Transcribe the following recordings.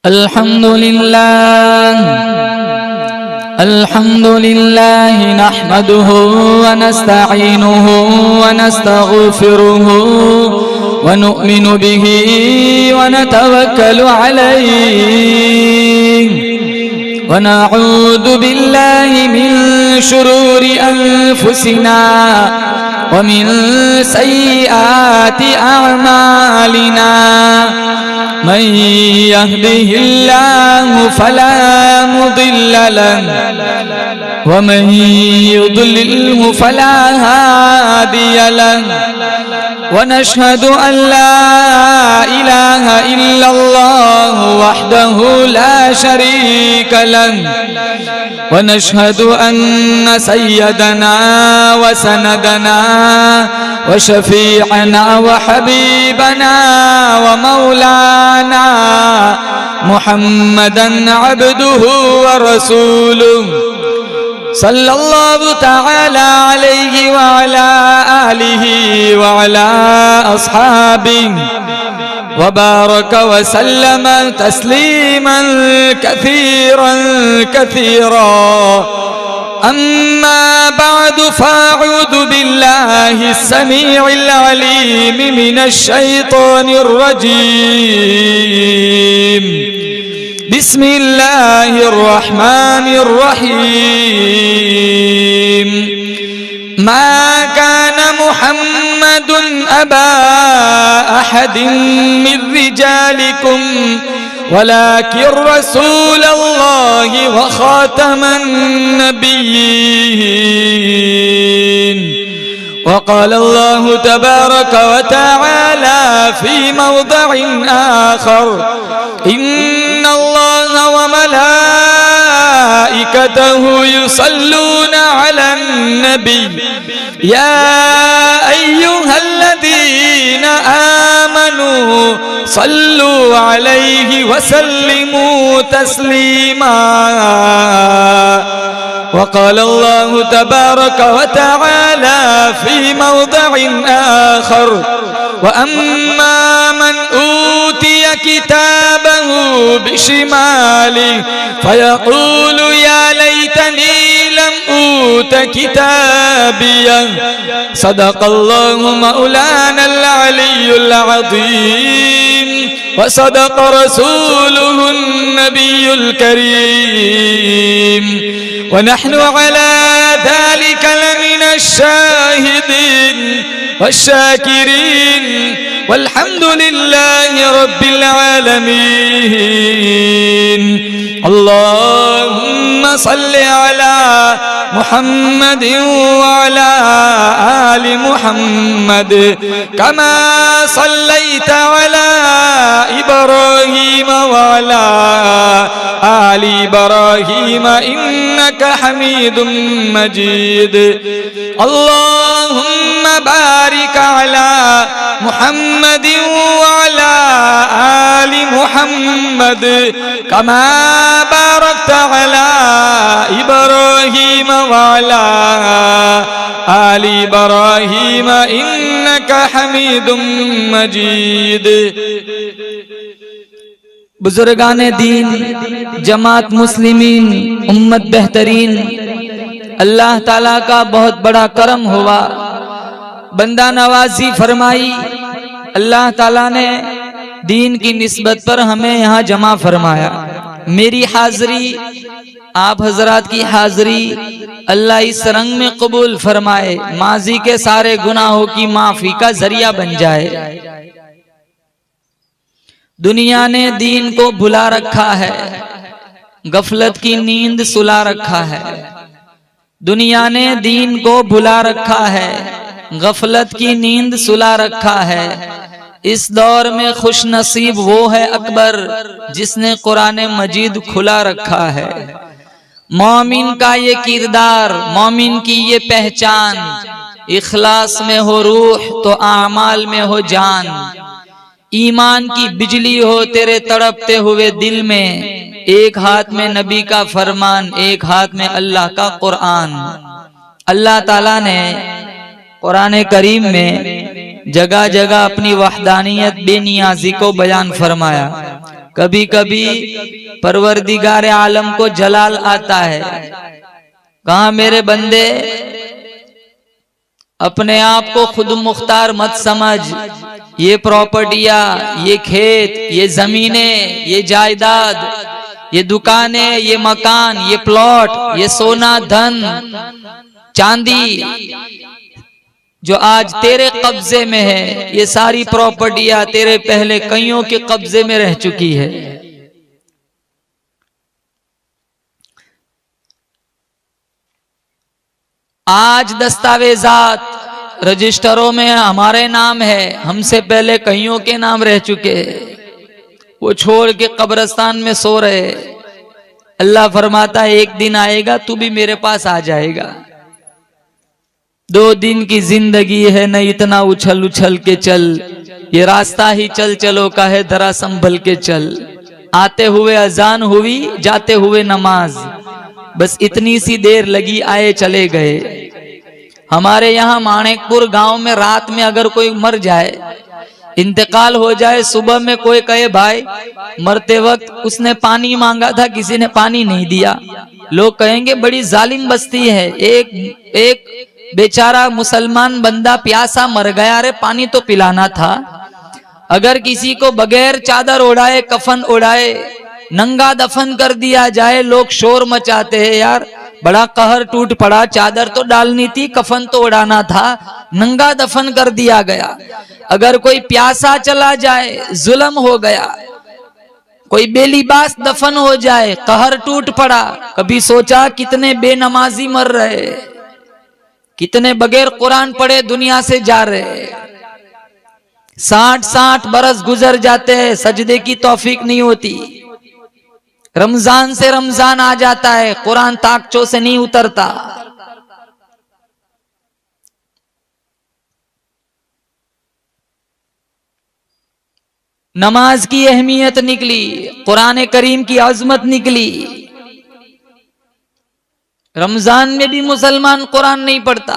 अल्हम्दुलिल्लाह नहमदुहु व नस्तईनुहु व नस्तगफिरुहु व नु'मिनु बिही व नतवक्कलु अलैहि व नऊदु बिल्लाहि मिन शुरूरि अनफुसिना व मिन सय्यिआति अअमालिना मन यहदिहिल्लाहु फला मुदिल्ल लहु व मन युद्लिल्हु फला हादिय लहु व नशहदु अन ला इलाहा इल्लल्लाह वहदहु ला शरीका लहु व नशहदु अन्न सय्यदना व सनदना व शफीअना व हबीबना व मौलाना मुहम्मदन अब्दुहु व रसूलुहु सल्लल्लाहु तआला अलैहि व अला आलिहि व अला अस्हाबिहि व बारक व सल्लम तस्लीमन कसीरन कसीरा अम्मा बअदु फ़अऊज़ु बिल्लाहि अस्समीइल अलीम मिनश शैतानिर रजीम बिस्मिल्लाहिर रहमानिर रहीम मा कान मुहम्मदुन अबा अहदिन मिन रिजालिकुम वलाकिन रसूलल्लाहि व खातमन नबिय्यीन वक़ाल अल्लाहु तबारक व तआला फी मौदिअ आखर इन्नल्लाह व मलाइकतहु युसल्लूना अलन नबी या अय्युहल्लज़ीना आमनू सल्लू अलैहि व सल्लिमू तस्लीमा वक़ाल अल्लाहु तबारक व तआला फी मौदिअ आखर व अम्मा मन ऊतिय किताबहु बिशिमालिहि फयक़ूलु या लैतनी लम ऊत किताबिया सदक़ल्लाहु मौलानल अलियुल अज़ीम व सदक़ रसूलुहुन नबियुल करीम व नहनु अला ज़ालिका लमिनश शाहिदीन वश्शाकिरीन वल्हम्दुलिल्लाहि रब्बिल आलमीन अल्लाहुम्मा सल्लि अला मुहम्मदिन व अला आलि मुहम्मद कमा सल्लैता अला इब्राहीम व अला आलि इब्राहीम इन्नका हमीदुम मजीद अल्लाहुम्मा बारिक अला मुहम्मदिन व अला आलि मुहम्मद कमा बारकता अला इब्राहीम व अला आलि इब्राहीम इन्नका हमीदुम मजीद। बुजुर्गाने दीन, जमात मुस्लिमीन, उम्मत बेहतरीन, अल्लाह ताला का बहुत बड़ा करम हुआ, बंदा नवाजी फरमाई। अल्लाह ताला ने दीन की निस्बत पर हमें यहाँ जमा फरमाया। मेरी हाजिरी, आप हजरात की हाजिरी अल्लाह इस रंग में कबूल फरमाए, माजी के सारे गुनाहों की माफी का जरिया बन जाए। दुनिया ने दीन को भुला रखा है, गफलत की नींद सुला रखा है। दुनिया ने दीन को भुला रखा है, गफलत की नींद सुला रखा है। इस दौर में खुश नसीब वो है अकबर जिसने कुरान मजीद खुला रखा है। मोमिन का ये किरदार, मोमिन की ये पहचान, इखलास में हो रूह तो आमाल में हो जान। ईमान की बिजली हो तेरे तड़पते हुए दिल में, एक हाथ में नबी का फरमान, एक हाथ में अल्लाह का कुरान। अल्लाह ताला ने कुरान करीम में जगह जगह अपनी वहदानियत बेनियाजी को बयान फरमाया। कभी कभी परवरदिगार आलम को जलाल आता है। कहा मेरे बंदे, अपने आप को खुद मुख्तार मत समझ। ये प्रॉपर्टियां, ये खेत, ये जमीनें, ये जायदाद, ये दुकानें, ये मकान, ये प्लॉट, ये सोना धन चांदी जो आज तेरे कब्जे में है, ये सारी प्रॉपर्टियां तेरे पहले कईयों के कब्जे में रह चुकी है। आज दस्तावेजात रजिस्टरों में हमारे नाम है, हमसे पहले कईयों के नाम रह चुके हैं। वो छोड़ के कब्रिस्तान में सो रहे। अल्लाह फरमाता है एक दिन आएगा तू भी मेरे पास आ जाएगा। 2 दिन की जिंदगी है, न इतना उछल उछल के चल, ये रास्ता ही चल चलो का है, जरा संभल के चल। आते हुए अजान हुई, जाते हुए नमाज, बस इतनी सी देर लगी, आए चले गए। हमारे यहाँ माणिकपुर गांव में रात में अगर कोई मर जाए, इंतकाल हो जाए, सुबह में कोई कहे भाई मरते वक्त उसने पानी मांगा था, किसी ने पानी नहीं दिया, लोग कहेंगे बड़ी जालिम बस्ती है। एक बेचारा मुसलमान बंदा प्यासा मर गया, अरे पानी तो पिलाना था। अगर किसी को बगैर चादर ओढ़ाए, कफन ओढ़ाए, नंगा दफन कर दिया जाए, लोग शोर मचाते हैं, यार बड़ा कहर टूट पड़ा, चादर तो डालनी थी, कफन तो उड़ाना था, नंगा दफन कर दिया गया। अगर कोई प्यासा चला जाए, जुल्म हो गया, कोई बेलिबास दफन हो जाए, कहर टूट पड़ा। कभी सोचा कितने बेनमाजी मर रहे, कितने बगैर कुरान पढ़े दुनिया से जा रहे। 60-60 बरस गुजर जाते हैं, सजदे की तौफीक नहीं होती। रमजान से रमजान आ जाता है, कुरान ताकचों से नहीं उतरता। नमाज की अहमियत निकली, कुरान करीम की अजमत निकली। रमजान में भी मुसलमान कुरान नहीं पढ़ता।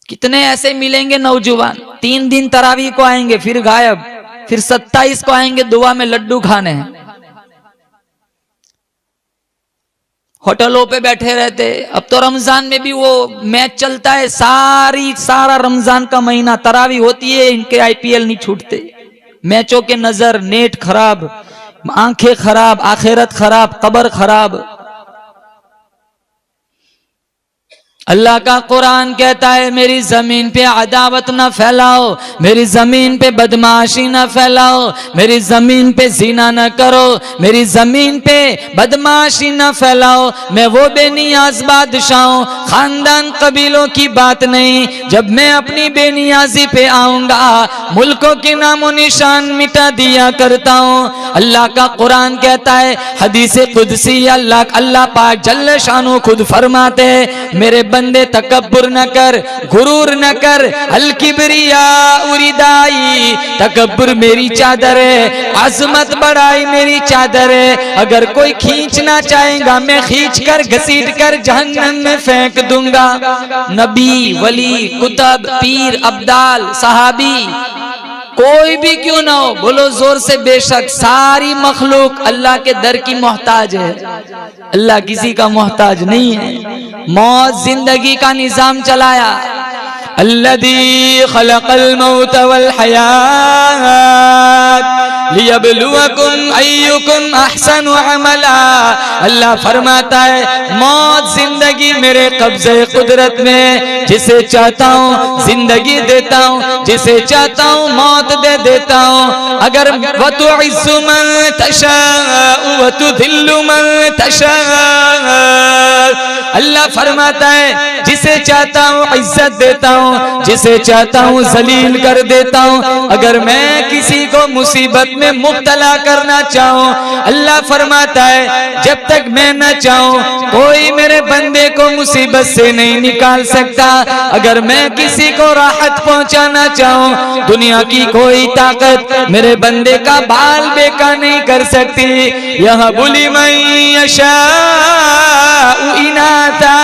कितने ऐसे मिलेंगे नौजवान, 3 दिन तरावी को आएंगे फिर गायब, फिर 27 को आएंगे दुआ में लड्डू खाने हैं, होटलों पे बैठे रहते। अब तो रमजान में भी वो मैच चलता है, सारा रमजान का महीना तरावी होती है, इनके IPL नहीं छूटते। मैचों के नजर, नेट खराब, आंखें खराब, आखिरत खराब, कब्र खराब। अल्लाह का कुरान कहता है मेरी जमीन पे अदावत न फैलाओ, मेरी जमीन पे बदमाशी न फैलाओ, मेरी जमीन पे जीना न करो, मेरी जमीन पे बदमाशी न फैलाओ। मैं वो बेनियाज बादशाह हूं, खानदान कबीलों की बात नहीं। जब मैं अपनी बेनियाजी पे आऊंगा, मुल्कों के नामो निशान मिटा दिया करता हूं। अल्लाह का कुरान कहता है, हदीस कुदसी अल्लाह पाक जल्ल शानो खुद फरमाते हैं, मेरे बंदे तकब्बुर न कर, गुरूर न कर, अल किबरिया उरिदाई, तकब्बुर मेरी चादर है, अजमत बड़ाई मेरी चादर है। अगर कोई खींचना चाहेगा, मैं खींच कर घसीट कर जहन्नम में फेंक दूंगा। नबी, वली, कुतब, पीर, अब्दाल, सहाबी, कोई भी क्यों ना हो, बोलो जोर से बेशक। सारी मखलूक अल्लाह के दर की मोहताज है, अल्लाह किसी का मोहताज नहीं है। मौत जिंदगी का निजाम चलाया। अल्लज़ी खलक़ल मौत वल हयात लियब्लुवकुम अय्युकुम अहसनु अमला। अल्लाह फरमाता है मौत जिंदगी मेरे कब्जे कुदरत में, जिसे चाहता हूँ जिंदगी देता हूँ, जिसे चाहता हूँ मौत दे देता हूँ। अगर वतुइज़्ज़ु मन तशाअ वतुज़िल्लु मन तशाअ, अल्लाह फरमाता है जिसे चाहता हूँ इज्जत देता हूँ, जिसे चाहता हूँ जलील कर देता हूँ। अगर मैं किसी को मुसीबत में मुब्तला करना चाहूँ, अल्लाह फरमाता है जब तक मैं न चाहूँ कोई मेरे बंदे को मुसीबत से नहीं निकाल सकता। अगर मैं किसी को राहत पहुँचाना चाहूँ, दुनिया की कोई ताकत मेरे बंदे का बाल बेका नहीं कर सकती। यह बुली मैं इनाता,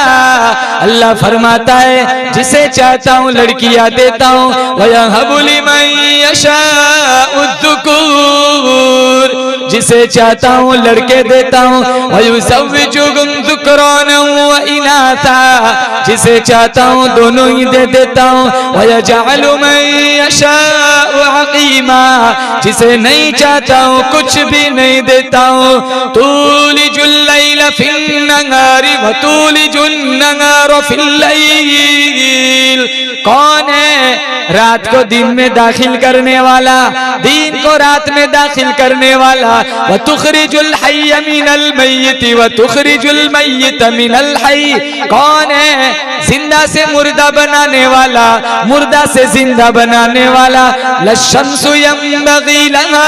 अल्लाह फरमाता है जिसे चाहता चाहता हूँ लड़कियां देता हूँ, वयहबु लिमन यशाउ ज़ुकूर, जिसे चाहता हूँ लड़के देता हूँ, वयुज़व्विजुहुम ज़ुक्राना व इनासा, जिसे चाहता हूँ दोनों ही दे देता हूँ, वयजअलु मन यशाउ अक़ीमा, जिसे नहीं चाहता हूँ कुछ भी नहीं देता हूँ। तूलिजुल लैल फिन्नहारि व तूलिजुन नहार फिल्लैल, कौन है रात को दिन में दाखिल करने वाला, दिन को रात में दाखिल करने वाला, व तुखरिजुल हय्य मिनल मय्यित व तुखरिजुल मय्यित मिनल हय्य, कौन है जिंदा से मुर्दा बनाने वाला, मुर्दा से जिंदा बनाने वाला। लश्शम्सु यंबगी लहा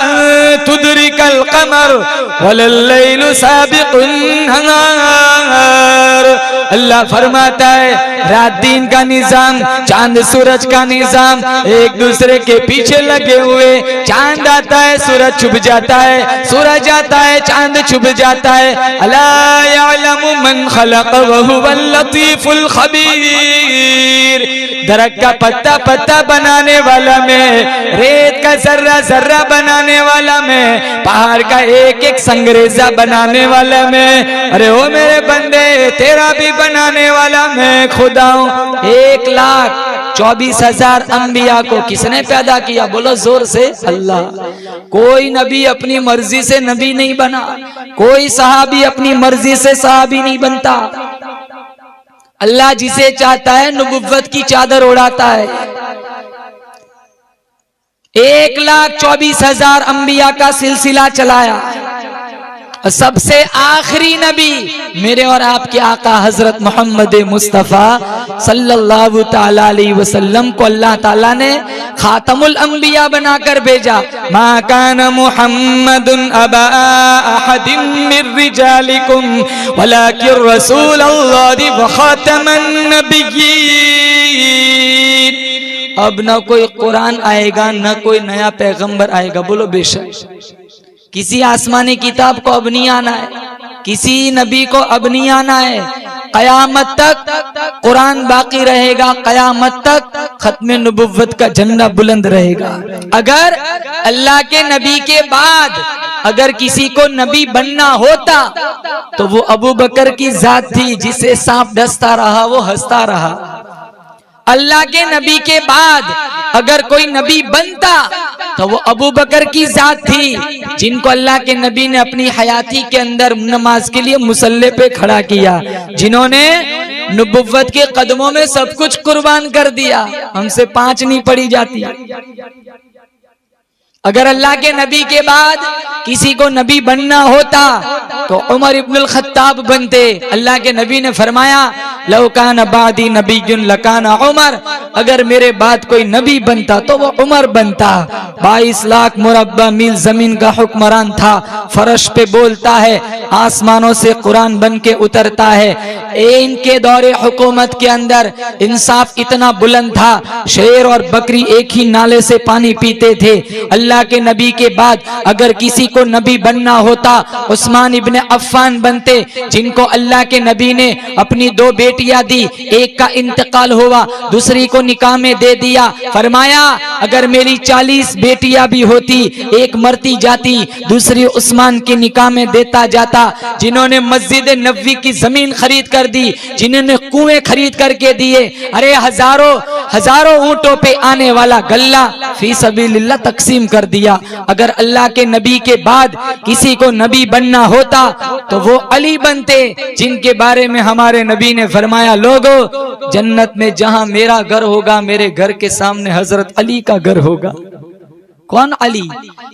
अन तुदरिकल कमर वलल्लैलु साबिकुन नहार, अल्लाह फरमाता है रात दिन का निजाम, चांद सूरज का निजाम एक दूसरे के पीछे लगे हुए, चांद आता है सूरज छुप जाता है, सूरज आता है चांद छुप जाता है। अला यअलमु मन खलक़ व हुवल लतीफुल खबीर, दरख्त का पत्ता पत्ता बनाने वाला मैं, रेत का जर्रा जर्रा बनाने वाला मैं, पहाड़ का एक एक संगरेजा बनाने वाला मैं। अरे ओ मेरे बंदे तेरा भी बनाने वाला मैं खुदा हूँ। 1,24,000 अंबिया को किसने पैदा किया? बोलो जोर से, अल्लाह। कोई नबी अपनी मर्जी से नबी नहीं बना, कोई सहाबी अपनी मर्जी से सहाबी नहीं बनता। अल्लाह जिसे चाहता है नबुव्वत की चादर उड़ाता है। 1,24,000 अंबिया का सिलसिला चलाया, सबसे आखिरी नबी मेरे और आपके आका हजरत मोहम्मद मुस्तफ़ा सल्लल्लाहु ताला अलैहि वसल्लम को अल्लाह ताला ने खातमुल अंबिया बनाकर भेजा। मा काना मुहम्मदुन अबा अहदिन मिर रिजालिकुम वलाकिन रसूलल्लाहि व खातमन नबिय्यीन। अब न कोई कुरान आएगा, न कोई नया पैगंबर आएगा, बोलो बेशक। किसी आसमानी किताब को अब नहीं आना है, किसी नबी को अब नहीं आना है। कयामत तक कुरान बाकी रहेगा, कयामत तक खत्म नबुव्वत का झंडा बुलंद रहेगा। अगर अल्लाह के नबी के बाद अगर किसी को नबी बनना होता तो वो अबू बकर की जात थी, जिसे सांप डसता रहा वो हंसता रहा। अल्लाह के नबी के बाद अगर कोई नबी बनता तो वो अबू बकर की जात थी, जिनको अल्लाह के नबी ने अपनी हयाती के अंदर नमाज के लिए मुसल्ले पे खड़ा किया, जिन्होंने नबुव्वत के कदमों में सब कुछ कुर्बान कर दिया। हमसे 5 नहीं पड़ी जाती। अगर अल्लाह के नबी के बाद किसी को नबी बनना होता तो उमर इब्नुल खत्ताब बनते। अल्लाह के नबी ने फरमाया लौ कान बादी नबीयुन लकाना उमर, अगर मेरे बाद कोई नबी बनता तो वो उमर बनता। 22 लाख मुरब्बा मील जमीन का हुक्मरान था, फर्श पे बोलता है, आसमानों से कुरान बन के उतरता है। इनके दौरे हुकूमत के अंदर इंसाफ इतना बुलंद था, शेर और बकरी एक ही नाले से पानी पीते थे। अल्लाह के नबी के बाद अगर किसी को नबी बनना होता उस्मान इब्ने अफ़्फ़ान बनते, जिनको अल्लाह के नबी ने अपनी 2 बेटियां दी, एक का इंतकाल हुआ, दूसरी को निकाह में दे दिया। फरमाया अगर मेरी 40 बेटियां भी होती, एक मरती जाती, दूसरी उस्मान के निकाह में देता जाता। जिन्होंने मस्जिद नबवी की जमीन खरीद कर दी, जिन्होंने कुएं खरीद करके दिए, अरे हजारों ऊंटों पे आने वाला गल्ला फी सबीलिल्लाह तकसीम कर दिया। अगर अल्लाह के नबी के बाद किसी को नबी बनना होता तो वो अली बनते, जिनके बारे में हमारे नबी ने फरमाया लोगो जन्नत में जहां मेरा घर होगा, मेरे घर के सामने हजरत अली का घर होगा। कौन अली?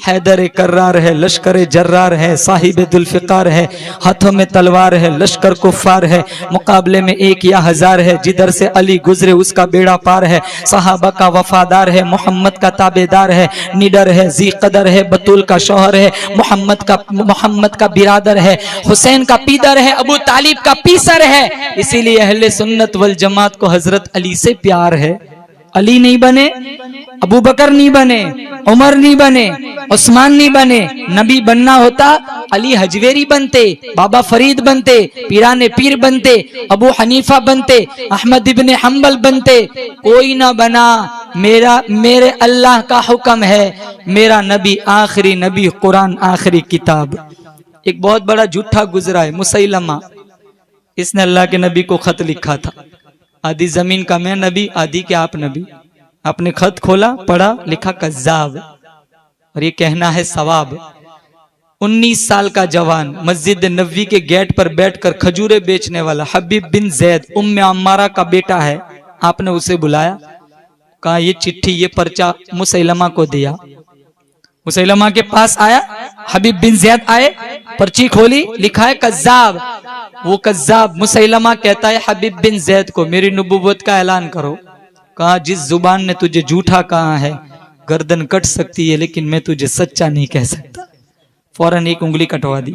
हैदर कर्रार है, लश्कर जर्रार है, साहिब जुल्फ़िकार है, हाथों में तलवार है, लश्कर कुफ़ार है, मुकाबले में 1 या 1000 है। जिधर से अली गुजरे उसका बेड़ा पार है। सहाबा का वफादार है, मोहम्मद का ताबेदार है, निडर है, जी कदर है, बतूल का शौहर है, मोहम्मद का बिरादर है, हुसैन का पीदर है, अबू तालिब का पीसर है। इसीलिए अहले सुन्नत वल जमात को हजरत अली से प्यार है। अली नहीं बने, अबू बकर नहीं बने, उमर नहीं बने, उस्मान नहीं बने, नबी बनना होता अली हजवेरी बनते, बाबा फरीद बनते, पीराने पीर बनते, अबू हनीफा बनते, अहमद इब्ने हम्बल बनते, कोई ना बना। मेरे अल्लाह का हुक्म है, मेरा नबी आखिरी नबी, कुरान आखिरी किताब। एक बहुत बड़ा झूठा गुजरा है, मुसैलमा। इसने अल्लाह के नबी को खत लिखा था, आधी जमीन का मैं नबी, आधी के आप नबी। आपने खत खोला, पढ़ा, लिखा कज़्ज़ाब, और ये कहना है सवाब। 19 साल का जवान मस्जिद नबवी के गेट पर बैठकर खजूरें बेचने वाला हबीब बिन जैद उम्मे अम्मारा का बेटा है। आपने उसे बुलाया, कहा ये चिट्ठी, ये पर्चा मुसैलमा को दिया। मुसैलमा के पास आया, हबीब बिन जैद आए, पर्ची खोली, लिखा है कज़्ज़ाब। वो कज़्ज़ाब मुसैलमा कहता है हबीब बिन जैद को, मेरी नबुव्वत का ऐलान करो। कहा जिस जुबान ने तुझे झूठा कहा है गर्दन कट सकती है, लेकिन मैं तुझे सच्चा नहीं कह सकता। फौरन एक उंगली कटवा दी।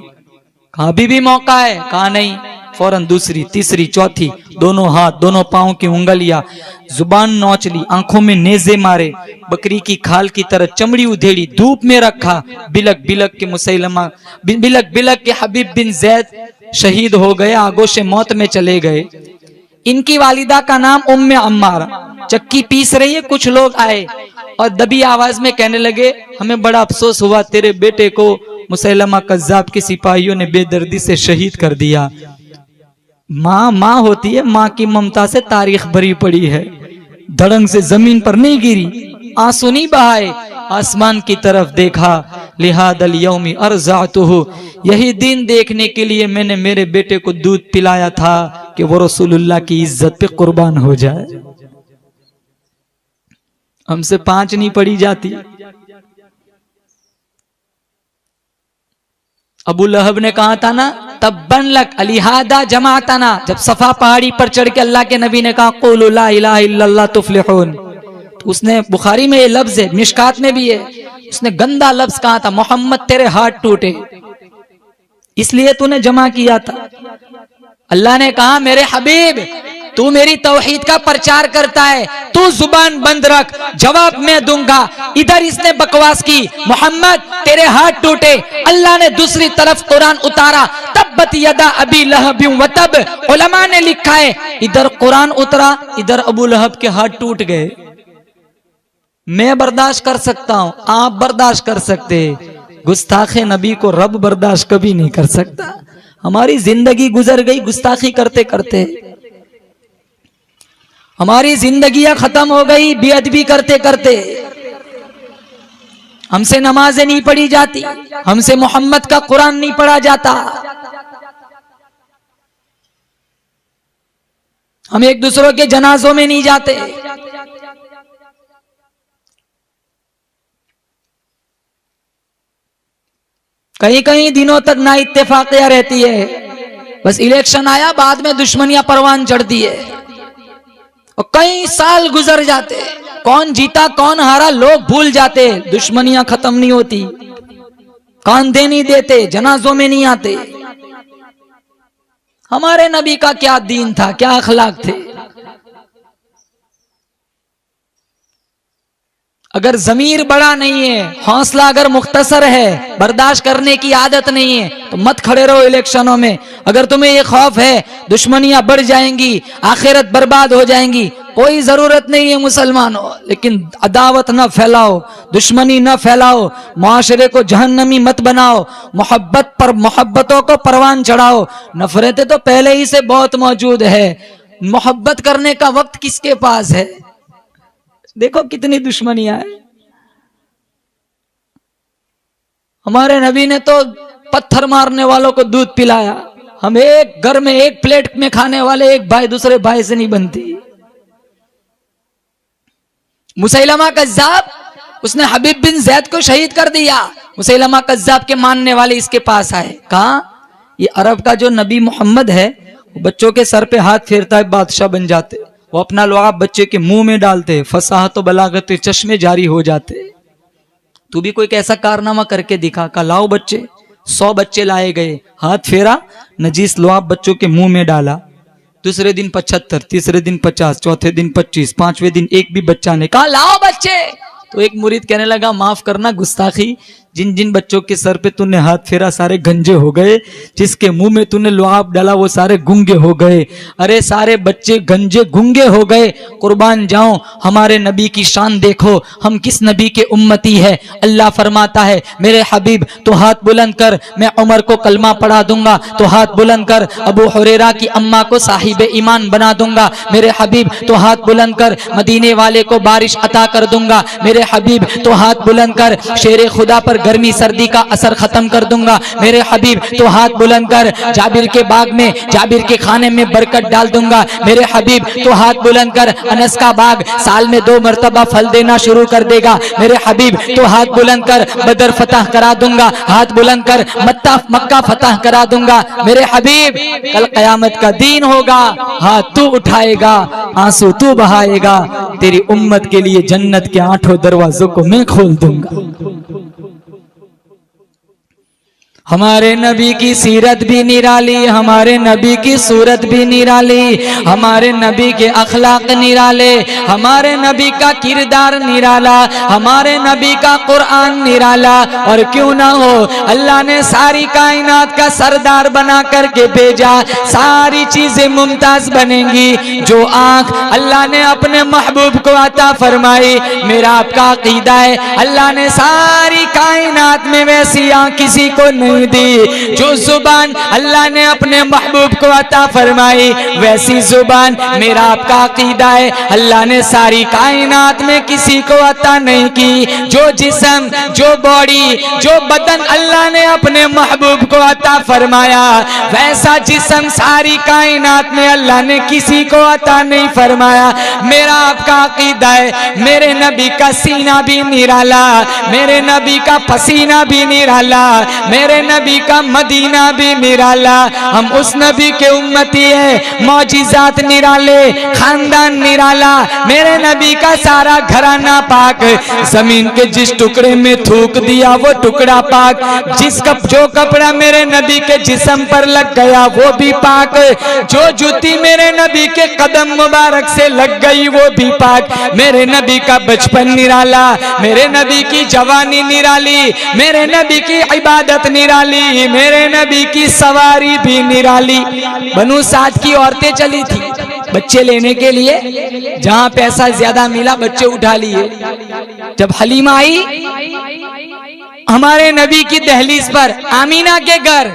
कहा अभी भी मौका है। कहा नहीं। फौरन दूसरी, तीसरी, चौथी, दोनों हाथ, दोनों पांव की उंगलियां, जुबान नोच ली, आंखों में नेजे मारे, बकरी की खाल की तरह चमड़ी उधेड़ी, धूप में रखा। बिलक बिलक के मुसैलमा, बिलक बिलक के हबीब बिन जैद शहीद हो गए, आगोश मौत में चले गए। इनकी वालिदा का नाम उम्मे अम्मारा। चक्की पीस रही है, कुछ लोग आए और दबी आवाज में कहने लगे, हमें बड़ा अफसोस हुआ, तेरे बेटे को मुसैलमा कज़्ज़ाब के सिपाहियों ने बेदर्दी से शहीद कर दिया। माँ माँ होती है, माँ की ममता से तारीख भरी पड़ी है। धड़ंग से जमीन पर नहीं गिरी, आंसू नहीं बहाए, आसमान की तरफ देखा। लिहादल यौमी अर्ज़अतुहु, यही दिन देखने के लिए मैंने मेरे बेटे को दूध पिलाया था कि वो रसूलुल्लाह की इज्जत पे कुर्बान हो जाए। हमसे 5 नहीं पढ़ी जाती। अबू लहब ने कहा था ना, तब्बन लक अलिहादा जमाताना, जब सफा पहाड़ी पर चढ़ के अल्लाह के नबी ने कहा क़ुलू ला इलाहा इल्लल्लाह तुफ्लिहून, तो उसने, बुखारी में ये लफ्ज है, मिशकात में भी है, उसने गंदा लफ्ज कहा था, मोहम्मद तेरे हाथ टूटे, इसलिए तूने जमा किया था। अल्लाह ने कहा मेरे हबीब तू मेरी तौहीद का प्रचार करता है, तू जुबान बंद रख, जवाब मैं दूंगा। इधर इसने बकवास की, मोहम्मद तेरे हाथ टूटे। अल्लाह ने दूसरी तरफ कुरान उतारा, तब्बत यदा अबी लहब व तब। उलमा ने लिखा है, इधर कुरान उतरा, इधर अबू लहब के हाथ टूट गए। मैं बर्दाश्त कर सकता हूं, आप बर्दाश्त कर सकते, गुस्ताखे नबी को रब बर्दाश्त कभी नहीं कर सकता। हमारी जिंदगी गुजर गई गुस्ताखी करते करते, हमारी जिंदगियां खत्म हो गई बेअदबी करते करते। हमसे नमाजें नहीं पढ़ी जाती, हमसे मोहम्मद का कुरान नहीं पढ़ा जाता, हम एक दूसरों के जनाजों में नहीं जाते। कहीं कहीं दिनों तक ना इत्तेफाकियां रहती है, बस इलेक्शन आया बाद में दुश्मनियां परवान चढ़ती है, और कई साल गुजर जाते, कौन जीता कौन हारा लोग भूल जाते, दुश्मनियां खत्म नहीं होती, कांधे नहीं देते, जनाजों में नहीं आते। हमारे नबी का क्या दीन था, क्या अखलाक थे। अगर जमीर बड़ा नहीं है, हौसला अगर मुख्तसर है, बर्दाश्त करने की आदत नहीं है, तो मत खड़े रहो इलेक्शनों में। अगर तुम्हें ये खौफ है दुश्मनियां बढ़ जाएंगी, आखिरत बर्बाद हो जाएंगी, कोई जरूरत नहीं है मुसलमानों। लेकिन अदावत न फैलाओ, दुश्मनी न फैलाओ, मुआशरे को जहन्नमी मत बनाओ, मोहब्बत पर मोहब्बतों को परवान चढ़ाओ। नफरतें तो पहले ही से बहुत मौजूद है, मोहब्बत करने का वक्त किसके पास है। देखो कितनी दुश्मनियां है। हमारे नबी ने तो पत्थर मारने वालों को दूध पिलाया। हम एक घर में एक प्लेट में खाने वाले एक भाई दूसरे भाई से नहीं बनती। मुसैलमा कज़्ज़ाब, उसने हबीब बिन जैद को शहीद कर दिया। मुसैलमा कज़्ज़ाब के मानने वाले इसके पास आए, कहा ये अरब का जो नबी मोहम्मद है, वो बच्चों के सर पे हाथ फेरता है, बादशाह बन जाते, वो अपना लुआब बच्चे के मुंह में डालते, फसाहत बलागत चश्मे जारी हो जाते। तू भी कोई ऐसा कारनामा करके दिखा। का लाओ बच्चे, 100 बच्चे लाए गए, हाथ फेरा, नजीस लुआब बच्चों के मुंह में डाला। दूसरे दिन 75, तीसरे दिन 50, चौथे दिन 25, 5वें दिन एक भी बच्चा नहीं। कहा लाओ बच्चे। तो एक मुरीद कहने लगा माफ करना गुस्ताखी, जिन जिन बच्चों के सर पे तूने हाथ फेरा सारे गंजे हो गए, जिसके मुंह में तूने लुआब डाला वो सारे गुंगे हो गए। अरे सारे बच्चे गंजे गुंगे हो गए। कुर्बान जाऊं, हमारे नबी की शान देखो, हम किस नबी के उम्मती है। अल्लाह फरमाता है मेरे हबीब तो हाथ बुलंद कर, मैं उमर को कलमा पढ़ा दूंगा, तो हाथ बुलंद कर, अबू हुरैरा की अम्मा को साहिब ईमान बना दूंगा। मेरे हबीब तो हाथ बुलंद कर, मदीने वाले को बारिश अता कर दूंगा। मेरे हबीब तो हाथ बुलंद कर, शेरे खुदा पर गर्मी सर्दी का असर खत्म कर दूंगा। मेरे हबीब तो हाथ बुलंद कर, जाबिर के बाग में, जाबिर के खाने में बरकत डाल दूंगा। मेरे हबीब तो हाथ बुलंद कर, अनस का बाग साल में 2 मरतबा फल देना शुरू कर देगा। मेरे हबीब तो हाथ बुलंद कर, बदर फतह करा दूंगा। हाथ बुलंद कर, मक्का फतह करा दूंगा। मेरे हबीब कल कयामत का दिन होगा, हाथ तू उठाएगा, आंसू तू बहाएगा, तेरी उम्मत के लिए जन्नत के 8 दरवाजों को मैं खोल दूंगा। हमारे नबी की सीरत भी निराली, हमारे नबी की सूरत भी निराली, हमारे नबी के अखलाक निराले, हमारे नबी का किरदार निराला, हमारे नबी का कुरान निराला। और क्यों ना हो, अल्लाह ने सारी कायनात का सरदार बना करके भेजा, सारी चीजें मुमताज बनेंगी। जो आंख अल्लाह ने अपने महबूब को अता फरमाई, मेरा आपका अकीदा है अल्लाह ने सारी कायनात में वैसी आंख किसी को नहीं दी। जो जुबान अल्लाह ने अपने महबूब को अता फरमाई, वैसी जुबान मेरा आपका अकीदा है अल्लाह ने सारी कायनात में किसी को अता नहीं की। जो जिस्म, जो बॉडी, जो बदन अल्लाह ने अपने महबूब को अता फरमाया, वैसा जिस्म सारी कायनात में अल्लाह ने किसी को अता नहीं फरमाया। मेरा आपका अकीदा है मेरे नबी का सीना भी निराला, मेरे नबी का पसीना भी निराला, मेरे नबी का मदीना भी निराला। हम उस नबी के उम्मती है, मौजिज़ात निराले, खानदान निराला, मेरे नबी का सारा घराना पाक। जमीन के जिस टुकड़े में थूक दिया वो टुकड़ा पाक, जो कपड़ा मेरे नबी के जिस्म पर लग गया वो भी पाक, जो जूती मेरे नबी के कदम मुबारक से लग गई वो भी पाक। मेरे नबी का बचपन निराला, मेरे नबी की जवानी निराली, मेरे नबी की इबादत निराली, मेरे नबी की सवारी भी निराली। बनु साद की औरतें चली थी बच्चे लेने के लिए, जहां पैसा ज्यादा मिला बच्चे उठा लिए। जब हलीमा आई हमारे नबी की दहलीज पर, आमीना के घर,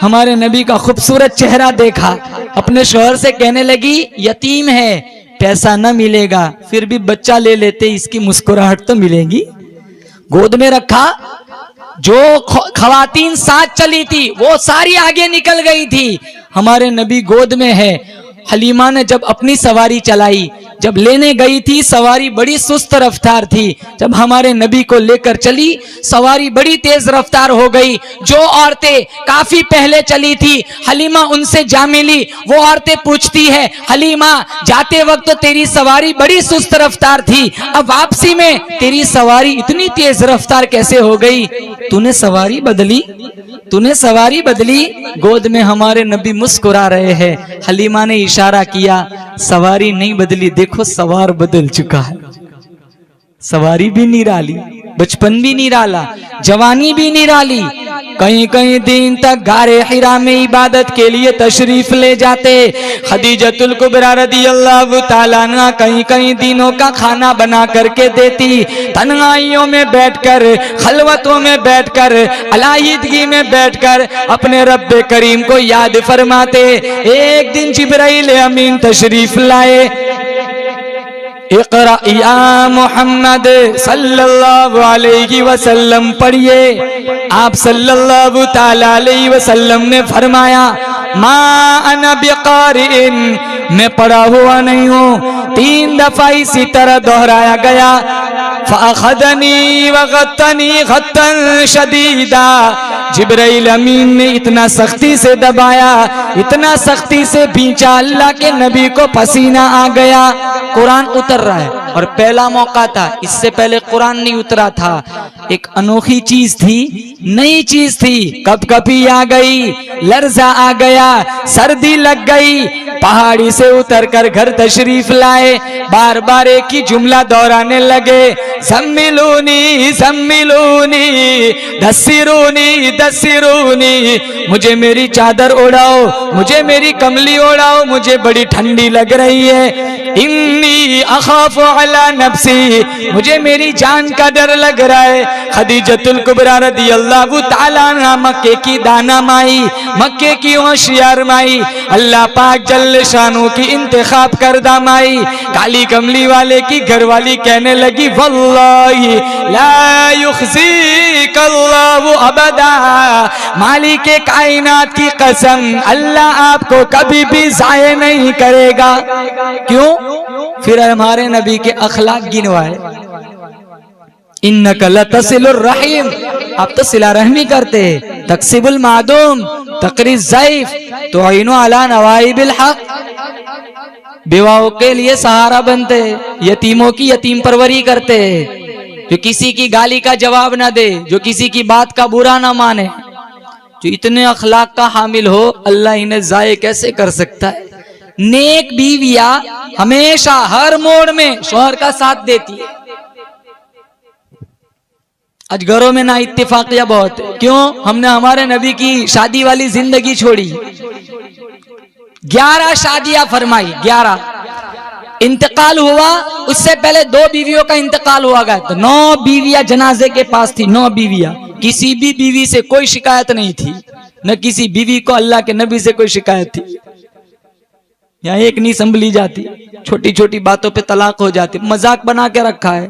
हमारे नबी का खूबसूरत चेहरा देखा, अपने शौहर से कहने लगी यतीम है, पैसा न मिलेगा, फिर भी बच्चा ले लेते, इसकी मुस्कुराहट तो मिलेगी। गोद में रखा, जो खवातीन साथ चली थी वो सारी आगे निकल गई थी, हमारे नबी गोद में है। हलीमा ने जब अपनी सवारी चलाई, जब लेने गई थी सवारी बड़ी सुस्त रफ्तार थी, जब हमारे नबी को लेकर चली सवारी बड़ी तेज रफ्तार हो गई। जो औरतें काफी पहले चली थी हलीमा उनसे जा मिली, वो औरतें पूछती है हलीमा जाते वक्त तो तेरी सवारी बड़ी सुस्त रफ्तार थी, अब वापसी में तेरी सवारी इतनी तेज रफ्तार कैसे हो गई? तूने सवारी बदली, तूने सवारी बदली। गोद में हमारे नबी मुस्कुरा रहे हैं, हलीमा ने इशारा किया सवारी नहीं बदली, देखो सवार बदल चुका है। सवारी भी निराली, बचपन भी निराला, जवानी भी निराली। कहीं कहीं दिन तक गारे हिरा में इबादत के लिए तशरीफ ले जाते। खदीजतुल कुबरा रदियल्लाहु ताला अन्हा कहीं कहीं दिनों का खाना बना करके देती। तन्हाइयों में बैठकर, खलवतों में बैठकर, अलाहिदगी में बैठकर अपने रब्बे करीम को याद फरमाते। एक दिन जिब्राइल अमीन तशरीफ लाए। इक़रा या मोहम्मद सल्लल्लाहु अलैहि वसल्लम पढ़िए। आप सल्लल्लाहु ताला अलैहि वसल्लम ने फरमाया मा अना बिक़ारिइन, मैं पढ़ा हुआ नहीं हूँ। 3 दफा इसी तरह दोहराया गया। फ़अख़ज़नी वग़त्तनी ग़त्तन शदीदा, जिब्राइल अमीन ने इतना सख्ती से दबाया, इतना सख्ती से भींचा, अल्लाह के नबी को पसीना आ गया। कुरान उतर रहा है और पहला मौका था, इससे पहले कुरान नहीं उतरा था। एक अनोखी चीज थी, नई चीज थी, कपकपी आ गई, लर्जा आ गया, सर्दी लग गई, पहाड़ी से उतरकर घर तशरीफ लाए, बार बार एक ही जुमला दोहराने लगे, सम्मिलूनी सम्मिलूनी दस्सिरूनी दस्सिरूनी, मुझे मेरी चादर उड़ाओ, मुझे मेरी कमली उड़ाओ, मुझे बड़ी ठंडी लग रही है। इन्नी अखाफु अला नफ्सी, मुझे मेरी जान का डर लग रहा है। खदीजतुल कुबरा रदियल्लाहु ताला अन्हा मक्के की दाना माई, मक्के की होशियार माई, अल्लाह पाक जल्ल शानू की इंतखाब करदा माई, काली कमली वाले की घरवाली कहने लगी, वल्लाही ला युखज़ीकल्लाहु अबदा, मालिक कायनात की कसम, अल्लाह आपको कभी भी ज़ाये नहीं करेगा। क्यों? फिर हमारे नबी के अखलाक गिनवाए, इन्नका लतसिलुर रहीम, आप तो सिला रहमी करते, तक्सिबुल मादूम, तकरीज ज़ईफ, तुइनु अला नवाइबिल हक, बेवाओं के लिए सहारा बनते, यतीमों की यतीम परवरी करते, जो किसी की गाली का जवाब ना दे, जो किसी की बात का बुरा ना माने, जो इतने अखलाक का हामिल हो, अल्लाह इन्हें ज़ाये कैसे कर सकता है। नेक बीविया हमेशा हर मोड़ में शौहर का साथ देती है। आज घरों में ना इत्तेफाकिया बहुत है, क्यों? हमने हमारे नबी की शादी वाली जिंदगी छोड़ी, 11 शादियां फरमाई, 11 इंतकाल हुआ, उससे पहले 2 बीवियों का इंतकाल हुआ गया, तो 9 बीवियां जनाजे के पास थी, 9 बीवियां, किसी भी बीवी से कोई शिकायत नहीं थी, न किसी बीवी को अल्लाह के नबी से कोई शिकायत थी। यहाँ एक नहीं संभली जाती, छोटी छोटी बातों पे तलाक हो जाती, मजाक बना के रखा है।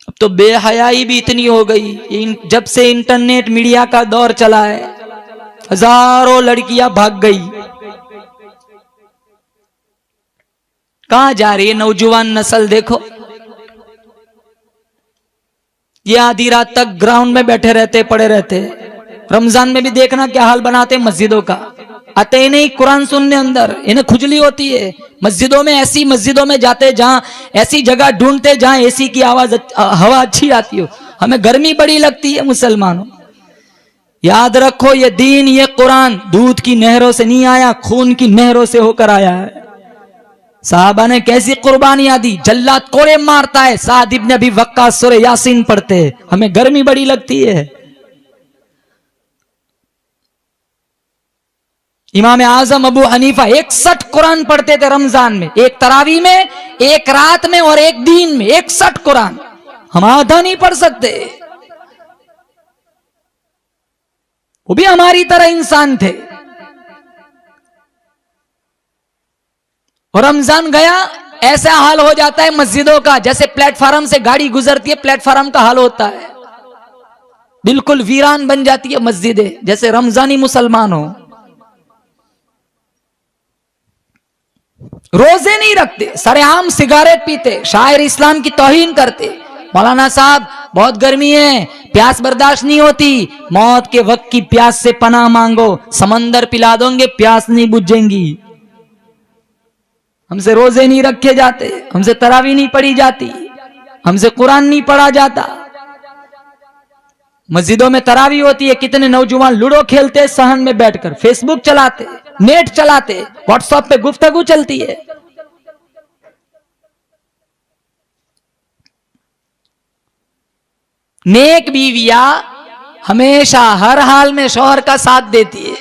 अब तो बेहयाई भी इतनी हो गई, जब से इंटरनेट मीडिया का दौर चला है, हजारों लड़कियां भाग गई। कहां जा रही है नौजवान नस्ल? देखो, ये आधी रात तक ग्राउंड में बैठे रहते, पड़े रहते। रमजान में भी देखना क्या हाल बनाते मस्जिदों का, आते ही नहीं कुरान सुनने अंदर, इन्हें खुजली होती है। मस्जिदों में, ऐसी मस्जिदों में जाते जहां ऐसी जगह ढूंढते जहां एसी की आवाज हवा अच्छी आती हो। हमें गर्मी बड़ी लगती है मुसलमानों। याद रखो, ये दीन, ये कुरान दूध की नहरों से नहीं आया, खून की नहरों से होकर आया है। साहबा ने कैसी कुर्बानियां दी, जल्लाद कोड़े मारता है, साद इब्न अबी वक्कास सूरह यासीन पढ़ते, हमें गर्मी बड़ी लगती है। इमाम आजम अबू हनीफा 61 कुरान पढ़ते थे रमजान में, एक तरावी में, एक रात में और एक दिन में 61 कुरान। हम आधा नहीं पढ़ सकते, वो भी हमारी तरह इंसान थे। और रमजान गया, ऐसा हाल हो जाता है मस्जिदों का, जैसे प्लेटफार्म से गाड़ी गुजरती है, प्लेटफार्म का हाल होता है, बिल्कुल वीरान बन जाती है मस्जिदें, जैसे रमजानी मुसलमान हो। रोजे नहीं रखते, सरेआम सिगारेट पीते, शायर इस्लाम की तौहीन करते। मौलाना साहब बहुत गर्मी है, प्यास बर्दाश्त नहीं होती, मौत के वक्त की प्यास से पनाह मांगो, समंदर पिला दोगे, प्यास नहीं बुझेंगी। हमसे रोजे नहीं रखे जाते, हमसे तरावी नहीं पढ़ी जाती, हमसे कुरान नहीं पढ़ा जाता। मस्जिदों में तरावी होती है, कितने नौजवान लूडो खेलते सहन में बैठकर, फेसबुक चलाते, नेट चलाते, व्हाट्सएप पे गुफ्तगू चलती है। नेक बीविया हमेशा हर हाल में शौहर का साथ देती है।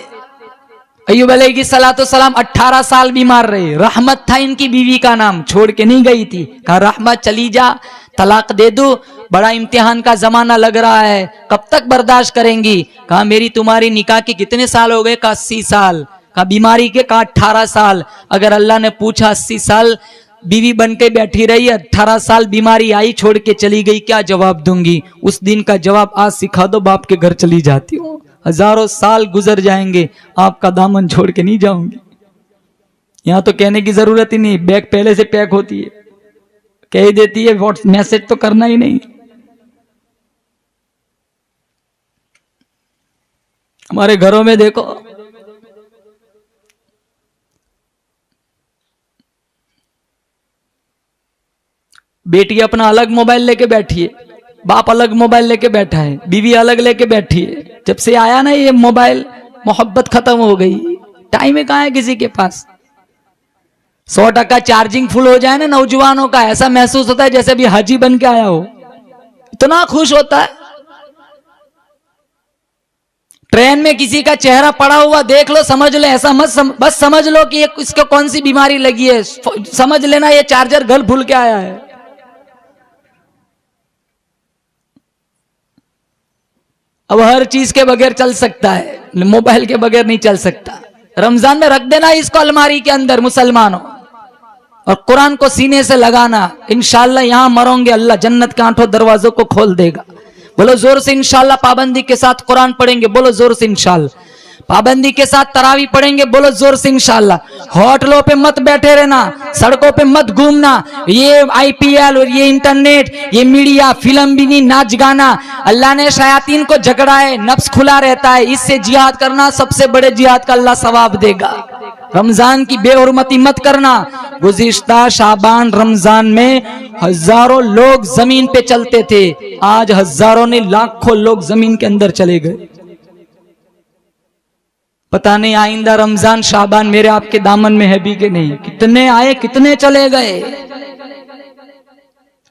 अय्यूब अलैहिस्सलाम 18 साल बीमार रहे, रहमत था इनकी बीवी का नाम, छोड़ के नहीं गई थी, कहा रहमत चली जा, तलाक दे दो, बड़ा इम्तिहान का जमाना लग रहा है, कब तक बर्दाश्त करेंगी? कहा मेरी तुम्हारी निकाह के कितने साल हो गए? कहा 80 साल। कहा बीमारी के? कहा 18 साल। अगर अल्लाह ने पूछा 80 साल बीवी बन के बैठी रही, 18 साल बीमारी आई, छोड़ के चली गई, क्या जवाब दूंगी? उस दिन का जवाब आज सिखा दो, बाप के घर चली जाती हूँ, हजारों साल गुजर जाएंगे, आपका दामन छोड़ के नहीं जाऊंगी। यहां तो कहने की जरूरत ही नहीं, बैग पहले से पैक होती है, कह ही देती है, व्हाट्स मैसेज तो करना ही नहीं। हमारे घरों में देखो, बेटी अपना अलग मोबाइल लेके बैठी है, बाप अलग मोबाइल लेके बैठा है, बीवी अलग लेके बैठी है। जब से आया ना ये मोबाइल, मोहब्बत खत्म हो गई, टाइम है कहाँ है किसी के पास। 100% चार्जिंग फुल हो जाए ना नौजवानों का, ऐसा महसूस होता है जैसे अभी हाजी बन के आया हो, इतना खुश होता है। ट्रेन में किसी का चेहरा पड़ा हुआ देख लो, समझ लो, ऐसा मत बस समझ लो कि इसको कौन सी बीमारी लगी है, समझ लेना ये चार्जर घर भूल के आया है। अब हर चीज के बगैर चल सकता है, मोबाइल के बगैर नहीं चल सकता। रमजान में रख देना इसको अलमारी के अंदर मुसलमानों, और कुरान को सीने से लगाना। इंशाल्लाह यहां मरोगे अल्लाह जन्नत के 8 दरवाजों को खोल देगा। बोलो जोर से इंशाल्लाह। पाबंदी के साथ कुरान पढ़ेंगे, बोलो जोर से इंशाल्लाह। पाबंदी के साथ तरावी पढ़ेंगे, बोलो जोर से इंशाल्लाह। होटलों पे मत बैठे रहना, सड़कों पे मत घूमना, ये IPL और ये इंटरनेट, ये मीडिया, फिल्म भी नहीं, नाच गाना। अल्लाह ने शयातीन को झगड़ा है, नफ्स खुला रहता है, इससे जिहाद करना, सबसे बड़े जिहाद का अल्लाह सवाब देगा। रमजान की बेहुरमती मत करना। गुज़िश्ता शाबान रमजान में हजारों लोग जमीन पे चलते थे, आज हजारों ने लाखों लोग जमीन के अंदर चले गए। पता नहीं आइंदा रमजान शाबान मेरे आपके दामन में है भी कि नहीं। कितने आए कितने चले गए।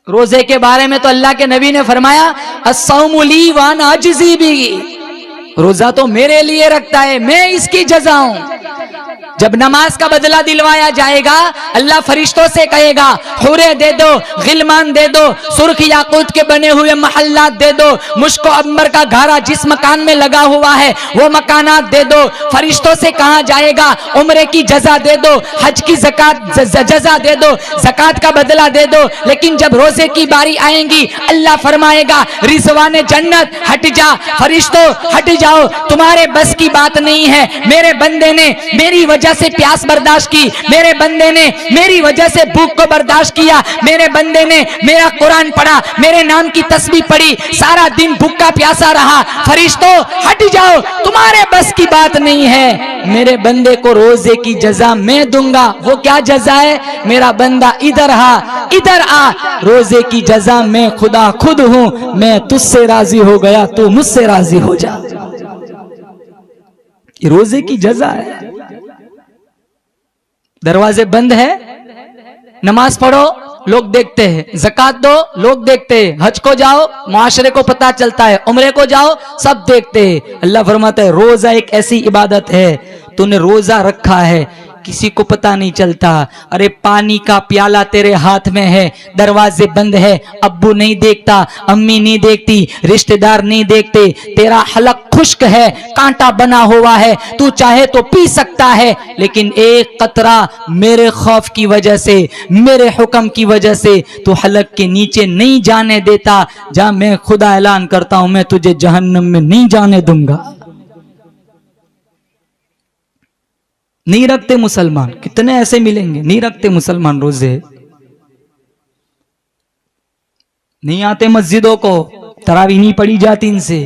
रोजे के बारे में तो अल्लाह के नबी ने फरमाया, अस्सौमु ली व अना अज्ज़ी बिही, रोजा तो मेरे लिए रखता है, मैं इसकी जज़ा हूं। जब नमाज का बदला दिलवाया जाएगा, अल्लाह फरिश्तों से कहेगा, हुरे दे दो, गिलमान दे दो, सुर्ख याकूत के बने हुए महल्लात दे दो, मुश्को अंबर का घारा जिस मकान में लगा हुआ है वो मकानात दे दो। फरिश्तों से कहा जाएगा, उम्रे की जजा दे दो, हज की ज़कात जजा दे दो, ज़कात का बदला दे दो। लेकिन जब रोजे की बारी आएगी, अल्लाह फरमाएगा, रिजवाने जन्नत हट जा, फरिश्तों हट जाओ, तुम्हारे बस की बात नहीं है। मेरे बंदे ने मेरी वजह से प्यास बर्दाश्त की, मेरे बंदे ने मेरी वजह से भूख को बर्दाश्त किया, मेरे बंदे ने मेरा कुरान पढ़ा, मेरे नाम की तस्बीह पढ़ी, सारा दिन भूखा प्यासा रहा। फरिश्तों हट जाओ, तुम्हारे बस की बात नहीं है। मेरे बंदे को रोजे की जजा मैं दूंगा। वो क्या जजा है? मेरा बंदा इधर आ, इधर आ, रोजे की जजा मैं खुदा खुद हूं, मैं तुझसे राजी हो गया, तू मुझसे राजी हो जा। रोजे की जजा है। दरवाजे बंद है, नमाज पढ़ो लोग देखते हैं, ज़कात दो लोग देखते हैं, हज को जाओ मुआशरे को पता चलता है, उम्रे को जाओ सब देखते हैं। अल्लाह फरमाता है रोजा एक ऐसी इबादत है, तूने रोजा रखा है, किसी को पता नहीं चलता। अरे पानी का प्याला तेरे हाथ में है, दरवाजे बंद है, अब्बू नहीं देखता, अम्मी नहीं देखती, रिश्तेदार नहीं देखते, तेरा हलक खुश्क है, कांटा बना हुआ है, तू चाहे तो पी सकता है, लेकिन एक कतरा मेरे खौफ की वजह से, मेरे हुक्म की वजह से तू हलक के नीचे नहीं जाने देता। जा, मैं खुदा ऐलान करता हूं, मैं तुझे जहन्नम में नहीं जाने दूंगा। नहीं रखते मुसलमान, कितने ऐसे मिलेंगे नहीं रखते मुसलमान रोजे, नहीं आते मस्जिदों को, तरावी नहीं पढ़ी जाती इनसे।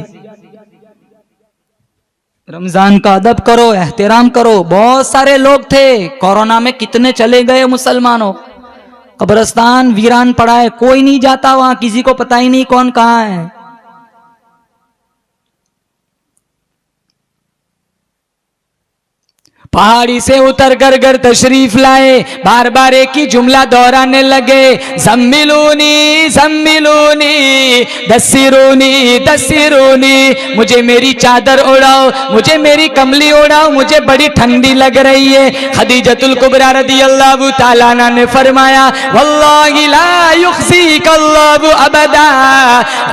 रमजान का अदब करो, एहतराम करो। बहुत सारे लोग थे, कोरोना में कितने चले गए मुसलमानों। कब्रिस्तान वीरान पड़ा है, कोई नहीं जाता वहां, किसी को पता ही नहीं कौन कहां है। पहाड़ी से उतर कर घर तशरीफ लाए, बार बार एक ही जुमला दोहराने लगे, ज़म्मिलूनी ज़म्मिलूनी दस्सिरूनी दस्सिरूनी, मुझे मेरी चादर उड़ाओ, मुझे मेरी कमली उड़ाओ, मुझे बड़ी ठंडी लग रही है। खदीजतुल कुबरा रदियल्लाहु ताला अन्हा ने फरमाया, वल्लाहि ला युख्ज़ीकल्लाहु अबदा,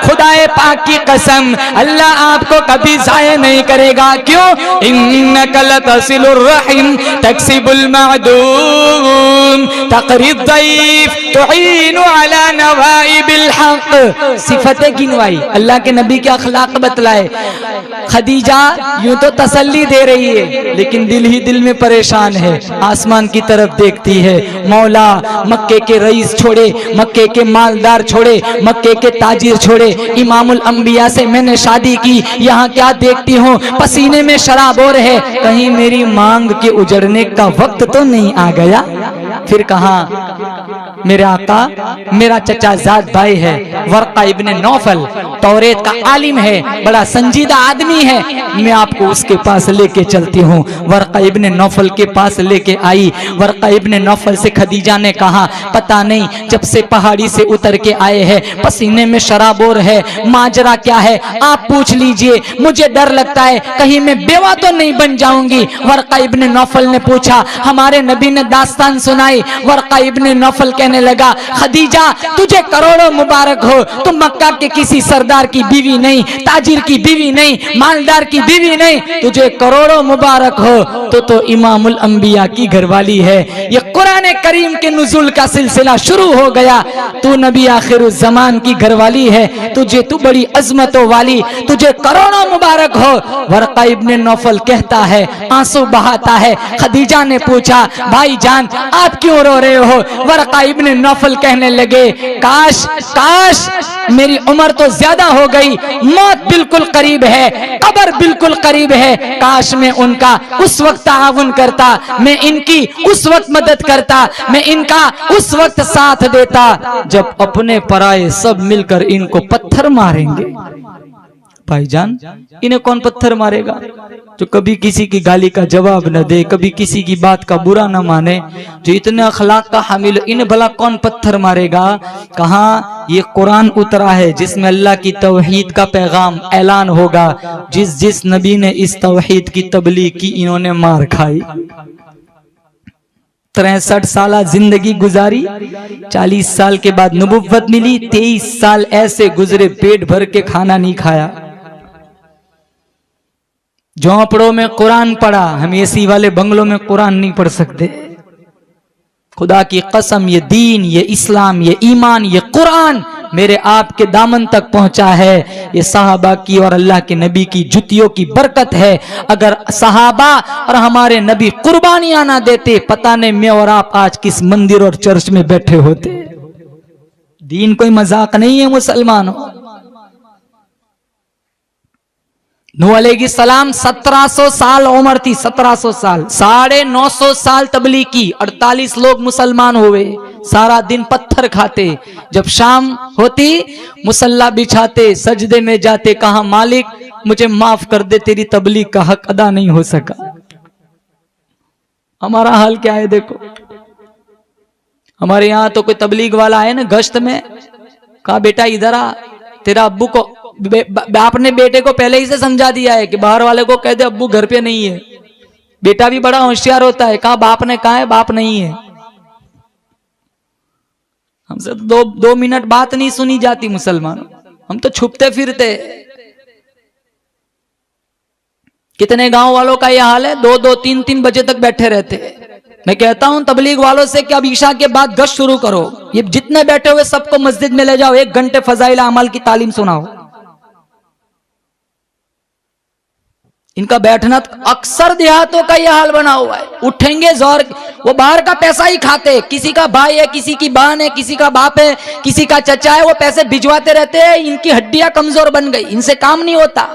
खुदाए पाक की कसम, अल्लाह आपको कभी ज़ाया नहीं करेगा। क्यों? इन्नका लतसिलुर रहीम तक्सिबुल मअदूम तक़रीद ज़ईफ तुईनु अला नवाइबिल हक़। सिफतें गिनवाई, अल्लाह के नबी के अखलाक बतलाए। खदीजा यूं तो तसल्ली दे रही है, लेकिन दिल ही दिल में परेशान है, आसमान की तरफ देखती है। मौला, मक्के के रईस छोड़े, मक्के के मालदार छोड़े, मक्के के ताजिर छोड़े, इमामुल अंबिया से मैंने शादी की, यहाँ क्या देखती हूँ, पसीने में शराबोर है, कहीं मेरी मांग के उजड़ने का वक्त तो नहीं आ गया। फिर कहा मेरे आका मेरा चचा जाद भाई है वर्का इब्ने नौफल, तौरेत का आलिम है, बड़ा संजीदा आदमी है, मैं आपको उसके पास लेके चलती हूँ। वर्का इब्ने नौफल के पास लेके आई। वर्का इब्ने नौफल से खदीजा ने कहा, पता नहीं जब से पहाड़ी से उतर के आए हैं पसीने में शराबोर है, माजरा क्या है आप पूछ लीजिए, मुझे डर लगता है कहीं मैं बेवा तो नहीं बन जाऊंगी। वर्का इब्ने नौफल ने पूछा, हमारे नबी ने दास्तान सुनाई। वर्का इब्ने नौफल कहने लगा, खदीजा तुझे करोड़ों मुबारक हो, तुम मक्का के किसी सरदार की बीवी नहीं, ताजिर की बीवी नहीं, मालदार की बीवी नहीं, तुझे करोड़ों मुबारक हो, तो इमामुल अंबिया की घरवाली है। ये कुरान करीम के नुज़ुल का सिलसिला शुरू हो गया। तू नबी आखिरुज़ ज़मान की घरवाली है, तुझे तू बड़ी अजमतों वाली, तुझे करोड़ों मुबारक हो। वर्का इब्ने नौफल कहता है, आंसू बहाता है। खदीजा ने पूछा, भाई जान आप क्यों रो रहे हो? वर्का इब्ने नौफल कहने लगे, काश काश मेरी उम्र तो ज्यादा हो गई, मौत बिल्कुल करीब है, कब्र बिल्कुल करीब है, काश मैं उनका उस वक्त ताउन करता, मैं इनकी उस वक्त मदद करता, मैं इनका उस वक्त साथ देता जब अपने पराये सब मिलकर इनको पत्थर मारेंगे। भाईजान इन्हें कौन पत्थर मारेगा? जो कभी किसी की गाली का जवाब न दे, कभी किसी की बात का बुरा न माने, जो इतने अखलाक का हामिल, इन्हें भला कौन पत्थर मारेगा? कहाँ ये कुरान उतरा है जिसमें अल्लाह की तौहीद का पैगाम ऐलान होगा। जिस जिस नबी ने इस तौहीद की तबलीग की इन्होंने मार खाई। 63 साल जिंदगी गुजारी, 40 साल के बाद नबुव्वत मिली, 23 साल ऐसे गुजरे पेट भर के खाना नहीं खाया, झोंपड़ों में कुरान पढ़ा। हम एसी वाले बंगलों में कुरान नहीं पढ़ सकते। खुदा की कसम ये दीन, ये इस्लाम, ये ईमान, ये कुरान मेरे आपके दामन तक पहुंचा है। ये सहाबा की और अल्लाह के नबी की जुतियों की बरकत है। अगर सहाबा और हमारे नबी कुर्बानियां ना देते, पता नहीं मैं और आप आज किस मंदिर और चर्च में बैठे होते। दीन कोई मजाक नहीं है मुसलमानों। नूह अलैहिस्सलाम 1700 साल उम्र थी, 1700 साल, 950 साल तबलीग की, 48 लोग मुसलमान हुए, सारा दिन पत्थर खाते। जब शाम होती मुसल्ला बिछाते, सजदे में जाते, कहा मालिक मुझे माफ कर दे, तेरी तबलीग का हक अदा नहीं हो सका। हमारा हाल क्या है देखो। हमारे यहाँ तो कोई तबलीग वाला है ना गश्त में, कहा बेटा इधर आ, तेरा अब्बू को बाप ने बेटे को पहले ही से समझा दिया है कि बाहर वाले को कह दे अब्बू घर पे नहीं है। बेटा भी बड़ा होशियार होता है, कहा बाप ने कहा है बाप नहीं है। हमसे तो दो मिनट बात नहीं सुनी जाती मुसलमानों, हम तो छुपते फिरते। कितने गांव वालों का यह हाल है, 2-2, 3-3 बजे तक बैठे रहते हैं। मैं कहता हूं तबलीग वालों से कि अब ईशा के बाद गश्त शुरू करो, ये जितने बैठे हुए सबको मस्जिद में ले जाओ, 1 घंटे फजाइल अमल की तालीम सुनाओ। इनका बैठना अक्सर देहातों का यह हाल बना हुआ है। उठेंगे जोर, वो बाहर का पैसा ही खाते, किसी का भाई है, किसी की बहन है, किसी का बाप है, किसी का चचा है, वो पैसे भिजवाते रहते हैं। इनकी हड्डियां कमजोर बन गई, इनसे काम नहीं होता,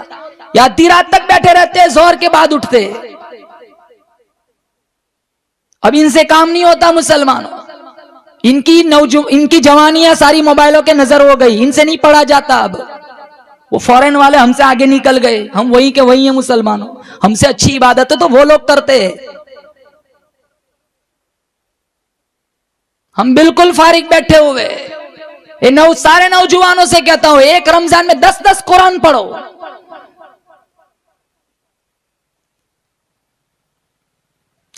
या आधी रात तक बैठे रहते हैं, जोर के बाद उठते। अब इनसे काम नहीं होता मुसलमानों। इनकी जवानियां सारी मोबाइलों के नजर हो गई, इनसे नहीं पढ़ा जाता। अब वो फॉरेन वाले हमसे आगे निकल गए, हम वही के वही हैं मुसलमानों। हमसे अच्छी इबादत है तो वो लोग करते हैं, हम बिल्कुल फारिग बैठे हुए। सारे नौजवानों से कहता हूं, एक रमजान में 10-10 कुरान पढ़ो।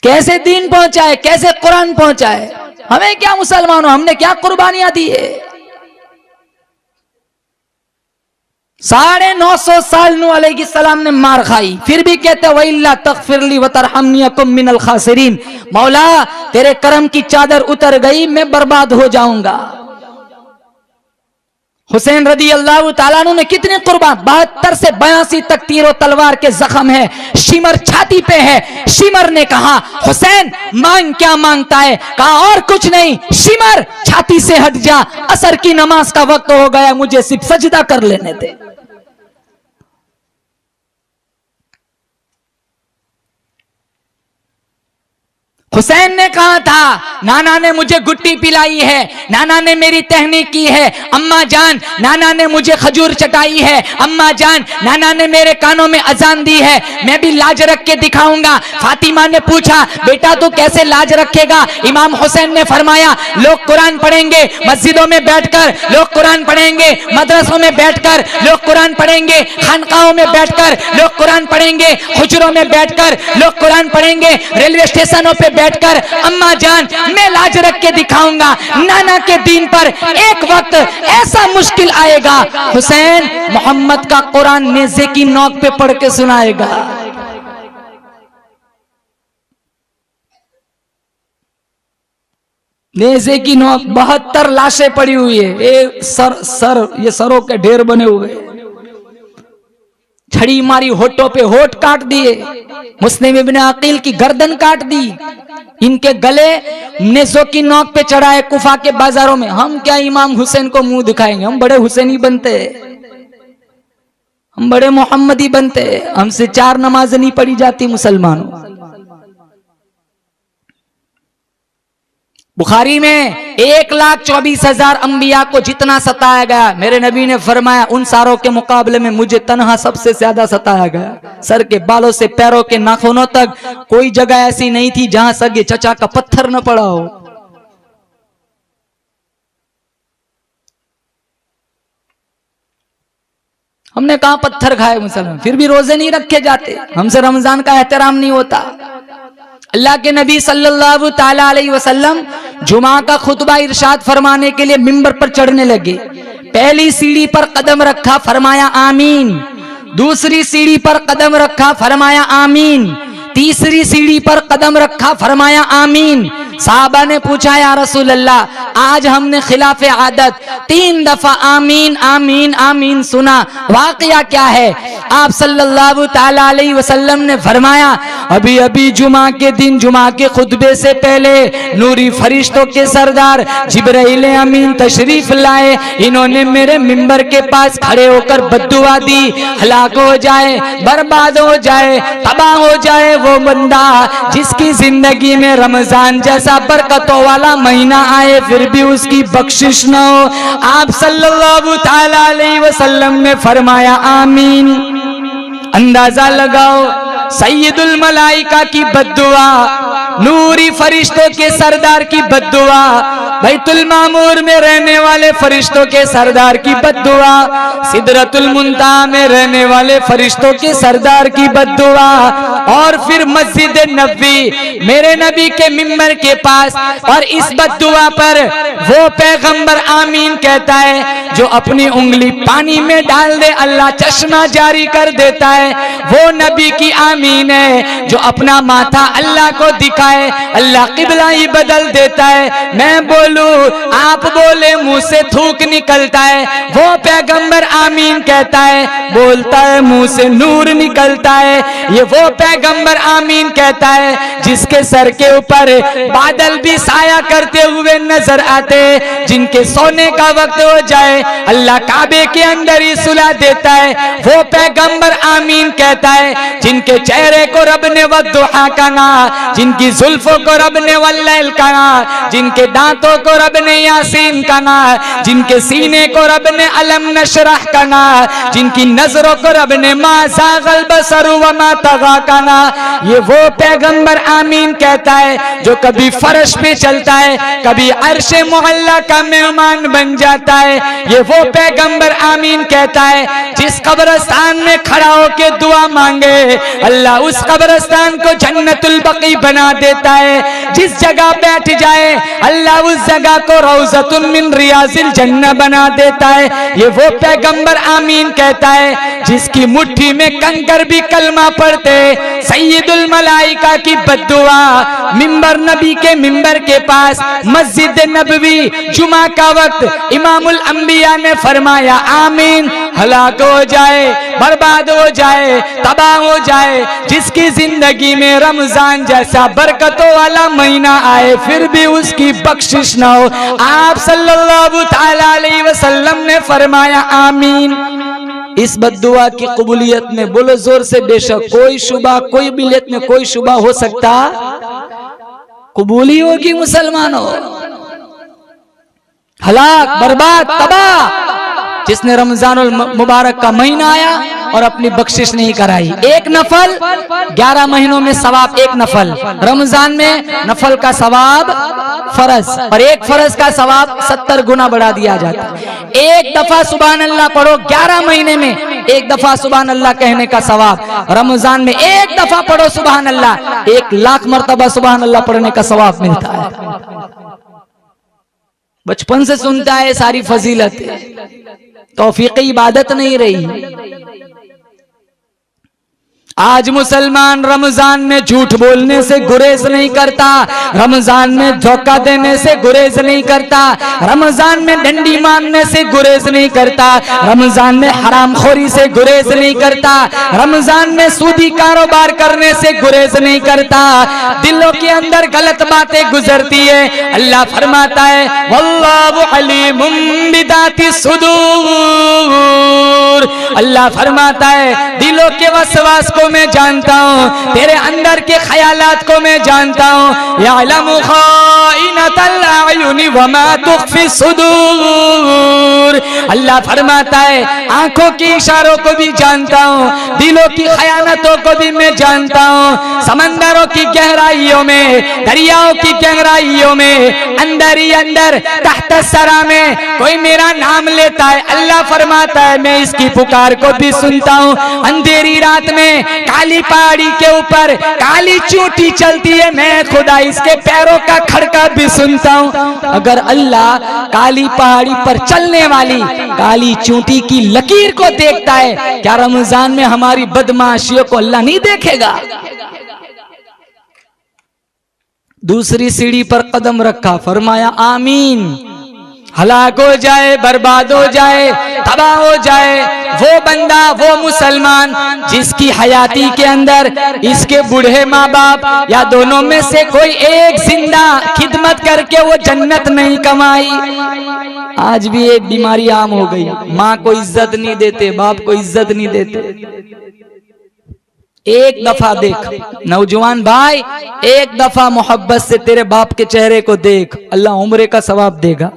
कैसे दीन पहुंचाए, कैसे कुरान पहुंचाए? हमें क्या मुसलमानों, हमने क्या कुर्बानियां दी है? 950 साल नूह अलैहिस्सलाम ने मार खाई, फिर भी कहते वइल्ला तगफिरली वतरहमनी अकुम मिनल खासिरीन। मौला तेरे करम की चादर उतर गई, मैं बर्बाद हो जाऊंगा। हुसैन रदी अल्लाह ताला अन्हु ने कितने कुर्बान, 72 से 82 तक तीरों तलवार के जख्म है, शिमर छाती पे है। शिमर ने कहा हुसैन मांग क्या मांगता है? कहा और कुछ नहीं, शिमर छाती से हट जा, असर की नमाज का वक्त हो गया, मुझे सिर्फ सजदा कर लेने दे। हुसैन ने कहा था, नाना ने मुझे गुट्टी पिलाई है, नाना ने मेरी टहनी की है, अम्मा जान नाना ने मुझे खजूर चटाई है, अम्मा जान नाना ने मेरे कानों में अजान दी है, मैं भी लाज रख के दिखाऊंगा। फातिमा ने पूछा, बेटा तू कैसे लाज रखेगा? इमाम हुसैन ने फरमाया, लोग कुरान पढ़ेंगे मस्जिदों में बैठकर, लोग कुरान पढ़ेंगे मदरसों में बैठकर, लोग कुरान पढ़ेंगे खानकाहों में बैठकर, लोग कुरान पढ़ेंगे हुजरों में बैठकर, लोग कुरान पढ़ेंगे रेलवे स्टेशनों पे बैठकर। अम्मा जान मैं लाज रख के दिखाऊंगा, नाना के दीन पर एक वक्त ऐसा मुश्किल आएगा, हुसैन मोहम्मद का कुरान नेज़े की नोक पे पढ़ के सुनाएगा। नेज़े की नोक 72 लाशें पड़ी हुई है, ये सरों के ढेर बने हुए, छड़ी मारी होठों पे, होठ काट दिए, मुस्लिम इब्ने अकील की गर्दन काट दी, इनके गले नेज़ों की नोक पे चढ़ाए कुफा के बाजारों में। हम क्या इमाम हुसैन को मुंह दिखाएंगे? हम बड़े हुसैनी बनते, हम बड़े मोहम्मदी बनते, हमसे 4 नमाज नहीं पढ़ी जाती मुसलमानों। बुखारी में 1,24,000 अंबिया को जितना सताया गया, मेरे नबी ने फरमाया उन सारों के मुकाबले में मुझे तन्हा सबसे ज्यादा सताया गया। सर के बालों से पैरों के नाखूनों तक कोई जगह ऐसी नहीं थी जहां सगे चचा का पत्थर न पड़ा हो। हमने कहा पत्थर खाए मुसलमान, फिर भी रोजे नहीं रखे जाते, हमसे रमजान का एहतराम नहीं होता। अल्लाह के नबी सल्लल्लाहु ताला अलैहि वसल्लम जुमा का खुतबा इरशाद फरमाने के लिए मिंबर पर चढ़ने लगे। पहली सीढ़ी पर कदम रखा, फरमाया आमीन। दूसरी सीढ़ी पर कदम रखा, फरमाया आमीन। तीसरी सीढ़ी पर कदम रखा, फरमाया आमीन। साहबा ने पूछा, या रसूल अल्लाह, आज हमने खिलाफ आदत 3 दफा आमीन आमीन आमीन सुना, वाकया क्या है? आप सल्लल्लाहु ताला अलैहि वसल्लम ने फरमाया, अभी अभी जुमा के दिन जुमा के खुतबे से पहले नूरी फरिश्तों के सरदार जिब्राइल अमीन तशरीफ लाए। इन्होंने मेरे मिंबर के पास खड़े होकर बद्दुआ दी, हलाक हो जाए, बर्बाद हो जाए, तबाह हो जाए वो बंदा जिसकी जिंदगी में रमजान जैसा बरकतों वाला महीना आए फिर भी उसकी बख्शिश न हो। आप सल्लल्लाहु ताला अलैहि वसल्लम ने फरमाया आमीन। अंदाजा लगाओ, सैयदुल मलाइका की बद्दुआ, नूरी फरिश्तों के सरदार की बद्दुआ, बैतुल मामूर में रहने वाले फरिश्तों के सरदार की बद्दुआ, सिदरतुल मुंतहा में रहने वाले फरिश्तों के सरदार की बद्दुआ, और फिर मस्जिद नबवी मेरे नबी के मिंबर के पास। और इस बद्दुआ पर वो पैगंबर आमीन कहता है जो अपनी उंगली पानी में डाल दे अल्लाह चश्मा जारी कर देता है। वो नबी की आमीन है जो अपना माथा अल्लाह को दिखाए अल्लाह किबला ही बदल देता है। मैं बोलूं, आप बोले, मुंह से थूक निकलता है, वो पैगंबर आमीन कहता है, बोलता है मुंह से नूर निकलता है। ये वो पैगंबर आमीन कहता है जिसके सर के ऊपर बादल भी साया करते हुए नजर आते, जिनके सोने का वक्त हो जाए अल्लाह काबे के अंदर ही सुला देता है। वो पैगंबर आमीन कहता है जिनके चेहरे को रब ने वद्दुहा कहा, जिनकी जुल्फों को रब ने वल्लैल कहा, जिनके दांतों को रब ने यासीन कहा, जिनके सीने को रब ने अलम नशरह कहा, जिनकी नजरों को रब ने मा ज़ाग़ल बसरु व मा तग़ा कहा। ये वो पैगंबर आमीन कहता है जो कभी फर्श पे चलता है, कभी अर्शे मुअल्ला का मेहमान बन जाता है। ये वो पैगंबर आमीन कहता है जिस कब्रिस्तान में खड़ा होके दुआ मांगे अल्लाह उस कब्रिस्तान को जन्नतुल बकी बना देता है। जिस जगह बैठ जाए अल्लाह उस जगह को रौज़तुन मिन रियाज़िल जन्नह बना देता है। ये वो पैगंबर आमीन कहता है जिसकी मुट्ठी में कंकर भी कलमा पढ़ते। सैयदुल मलाइका की बद्दुआ मिंबर नबी के मिंबर के पास मस्जिद नबवी जुमा का वक्त इमामुल अंबिया ने फरमाया आमीन। हलाक हो जाए, बर्बाद हो जाए, तबाह हो जाए जिसकी जिंदगी में रमजान जैसा बरकतों वाला महीना आए फिर भी उसकी बख्शिश ना हो। आप सल्लल्लाहु ताला अलैहि वसल्लम ने फरमाया आमीन। इस बद्दुआ की कबूलियत में बोलो जोर से, बेशक कोई शुबा, कोई बिलियत में कोई शुबा हो सकता कबूली होगी मुसलमानों। हलाक, बर्बाद, तबाह जिसने रमजानुल मुबारक का महीना आया और अपनी बख्शिश नहीं कराई। एक नफल 11 महीनों में सवाब, एक नफल। रमजान में नफल का सवाब फर्ज, और एक फर्ज का सवाब 70 गुना बढ़ा दिया जाता है। एक दफा सुभान अल्लाह पढ़ो 11 महीने में, एक दफा सुभान अल्लाह कहने का सवाब। रमजान में एक दफा पढ़ो सुभान अल्लाह, 1 लाख मर्तबा सुभान अल्लाह पढ़ने का सवाब मिलता है। बचपन से सुनता है सारी फजीलत, तौफीक इबादत नहीं रही। आज मुसलमान रमजान में झूठ बोलने से गुरेज नहीं करता, रमजान में धोखा देने से गुरेज नहीं करता, रमजान में डंडी मारने से गुरेज नहीं करता, रमजान में हरामखोरी से गुरेज नहीं करता, रमजान में सूदी कारोबार करने से गुरेज नहीं करता। दिलों के अंदर गलत बातें गुजरती है। अल्लाह फरमाता है वल्लाहु अलीमुम बिदाति सुदूर। अल्लाह फरमाता है दिलों के वसवास को मैं जानता हूँ, तेरे अंदर के ख्यालात को मैं जानता हूँ। यअलमु खाइनतल अयुनि वमा तुख्फी सुदूर। अल्लाह फरमाता है आंखों के इशारों को भी जानता हूँ, दिलों की खयानतों को भी मैं जानता हूँ। समंदरों की गहराइयों में, दरियाओं की गहराइयों में, अंदर ही अंदर तहत सरा में कोई मेरा नाम लेता है। अल्लाह फरमाता है मैं इसकी पुकार को भी सुनता हूँ। अंधेरी रात में काली पहाड़ी के ऊपर काली चूंटी चलती है, मैं खुदा इसके पैरों का खड़का भी सुनता हूँ। अगर अल्लाह काली पहाड़ी पर चलने वाली काली चूंटी की लकीर को देखता है, क्या रमजान में हमारी बदमाशियों को अल्लाह नहीं देखेगा? दूसरी सीढ़ी पर कदम रखा, फरमाया आमीन। हलाक हो जाए, बर्बाद हो जाए, तबाह हो जाए वो बंदा, वो मुसलमान जिसकी हयाती के अंदर इसके बूढ़े माँ बाप या दोनों में से कोई एक जिंदा खिदमत करके वो जन्नत नहीं कमाई। आज भी एक बीमारी आम हो गई, माँ को इज्जत नहीं देते, बाप को इज्जत नहीं देते। एक दफा देख नौजवान भाई, एक दफा मोहब्बत से तेरे बाप के चेहरे को देख, अल्लाह उम्रे का सवाब देगा।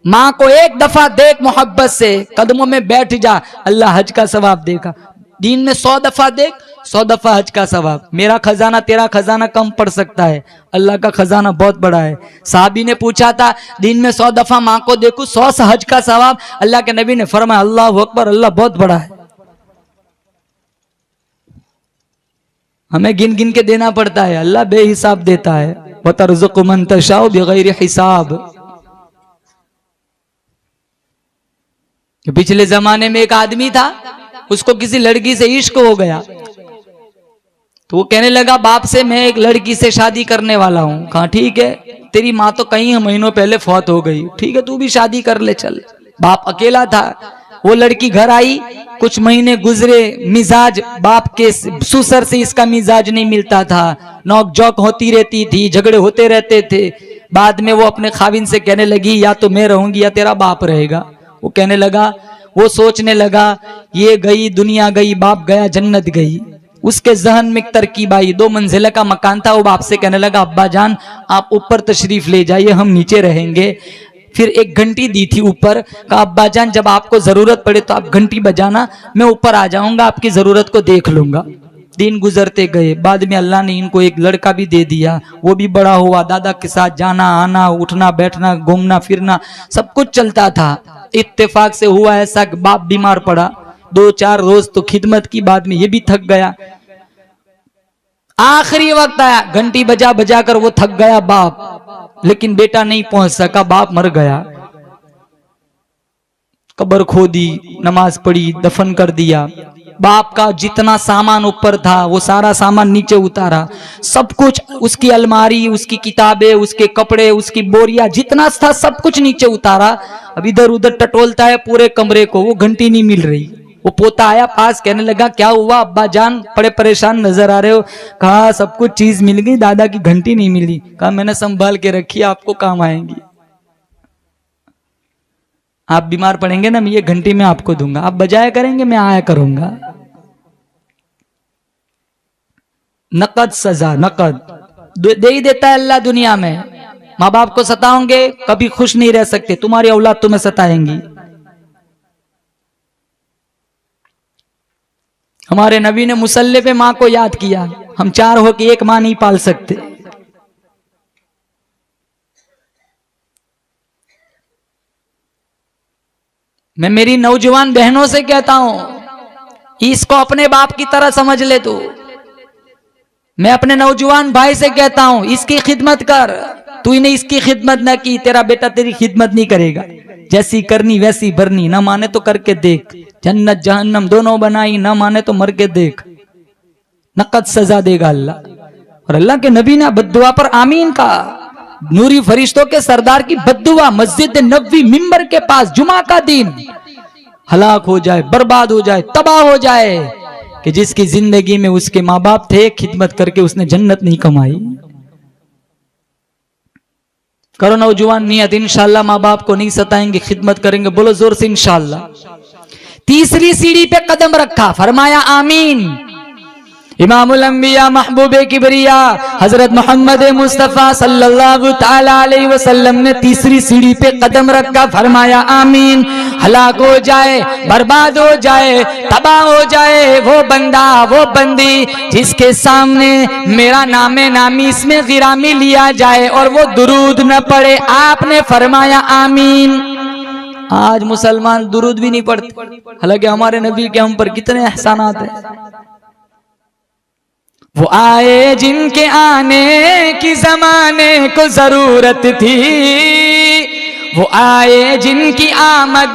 माँ को एक दफा देख मोहब्बत से, कदमों में बैठ जा, अल्लाह हज का सवाब देगा। दिन में 100 दफा देख, 100 दफा हज का सवाब। मेरा खजाना तेरा खजाना कम पड़ सकता है, अल्लाह का खजाना बहुत बड़ा है। साहबी ने पूछा था दिन में 100 दफा माँ को देखूं, 100 हज का सवाब। अल्लाह के नबी ने फरमाया अल्लाह अकबर, अल्लाह बहुत बड़ा है। हमें गिन गिन के देना पड़ता है, अल्लाह बेहिसाब देता है। व तर्ज़ुक़ु मन तशाउ बिग़ैरि हिसाब। पिछले जमाने में एक आदमी था, उसको किसी लड़की से इश्क हो गया, तो वो कहने लगा बाप से मैं एक लड़की से शादी करने वाला हूँ। कहा ठीक है, तेरी माँ तो कई महीनों पहले फौत हो गई, ठीक है तू भी शादी कर ले चल। बाप अकेला था, वो लड़की घर आई, कुछ महीने गुजरे, मिजाज बाप के सुसर से इसका मिजाज नहीं मिलता था, नोक झोंक होती रहती थी, झगड़े होते रहते थे। बाद में वो अपने खाविन से कहने लगी या तो मैं रहूंगी या तेरा बाप रहेगा। वो कहने लगा, वो सोचने लगा ये गई दुनिया गई, बाप गया जन्नत गई। उसके जहन में एक तरकीब आई, 2 मंजिला का मकान था। वो बाप से कहने लगा अब्बा जान आप ऊपर तशरीफ ले जाइए, हम नीचे रहेंगे। फिर एक घंटी दी थी ऊपर, कहा अब्बा जान जब आपको जरूरत पड़े तो आप घंटी बजाना, मैं ऊपर आ जाऊंगा, आपकी जरूरत को देख लूंगा। दिन गुजरते गए, बाद में अल्लाह ने इनको एक लड़का भी दे दिया, वो भी बड़ा हुआ, दादा के साथ जाना आना, उठना बैठना, घूमना फिरना सब कुछ चलता था। इत्तेफाक से हुआ ऐसा कि बाप बीमार पड़ा, 2-4 रोज तो खिदमत की, बाद में ये भी थक गया। आखिरी वक्त आया, घंटी बजा बजा कर वो थक गया बाप, लेकिन बेटा नहीं पहुंच सका, बाप मर गया। कब्र खोदी, नमाज पढ़ी, दफन कर दिया। बाप का जितना सामान ऊपर था वो सारा सामान नीचे उतारा, सब कुछ, उसकी अलमारी, उसकी किताबें, उसके कपड़े, उसकी बोरिया, जितना था सब कुछ नीचे उतारा। अब इधर उधर टटोलता है पूरे कमरे को, वो घंटी नहीं मिल रही। वो पोता आया पास, कहने लगा क्या हुआ अब्बा जान, बड़े परेशान नजर आ रहे हो। कहा सब कुछ चीज मिल गई, दादा की घंटी नहीं मिली। कहा मैंने संभाल के रखी, आपको काम आएंगी। आप बीमार पड़ेंगे ना, मैं ये घंटी में आपको दूंगा, आप बजाया करेंगे, मैं आया करूंगा। नकद सजा, नकद दे ही देता है अल्लाह दुनिया में। माँ बाप को सताओगे कभी खुश नहीं रह सकते, तुम्हारी औलाद तुम्हें सताएंगी। हमारे नबी ने मुसल्ले पे माँ को याद किया। हम चार हो के एक माँ नहीं पाल सकते। मैं मेरी नौजवान बहनों से कहता हूं, इसको अपने बाप की तरह समझ ले तू। मैं अपने नौजवान भाई से कहता हूं, इसकी खिदमत कर। तूने इसकी खिदमत ना की, तेरा बेटा तेरी खिदमत नहीं करेगा। जैसी करनी वैसी भरनी, ना माने तो करके देख। जन्नत जहन्नम दोनों बनाई, ना माने तो मर के देख। नकद सजा देगा अल्लाह। और अल्लाह के नबी ने बद्दुआ पर आमीन कहा। नूरी फरिश्तों के सरदार की बद्दुआ मस्जिद नबवी मिंबर के पास जुमा का दिन हलाक हो जाए, बर्बाद हो जाए, तबाह हो जाए, कि जिसकी जिंदगी में उसके माँ बाप थे, खिदमत करके उसने जन्नत नहीं कमाई। करो नौजवान नियत, इंशाअल्लाह माँ बाप को नहीं सताएंगे, खिदमत करेंगे। बोलो जोर से इंशाअल्लाह। तीसरी सीढ़ी पे कदम रखा, फरमाया आमीन। इमामुल अंबिया महबूबे किबरिया हजरत मोहम्मद मुस्तफा सल्लल्लाहु ताला अलैहि वसल्लम ने तीसरी सीढ़ी पे कदम रखा, फरमाया आमीन। हलाक हो जाए, बर्बाद हो जाए, तबाह हो जाए वो बंदा, वो बंदी जिसके सामने मेरा नामे नामी इसमें गिरामी लिया जाए और वो दुरूद न पढ़े। आपने फरमाया आमीन। आज मुसलमान दुरूद भी नहीं पढ़ते, हालांकि हमारे नबी के हम पर कितने एहसानात हैं। वो आए जिनके आने की जमाने को जरूरत थी, वो आए जिनकी आमद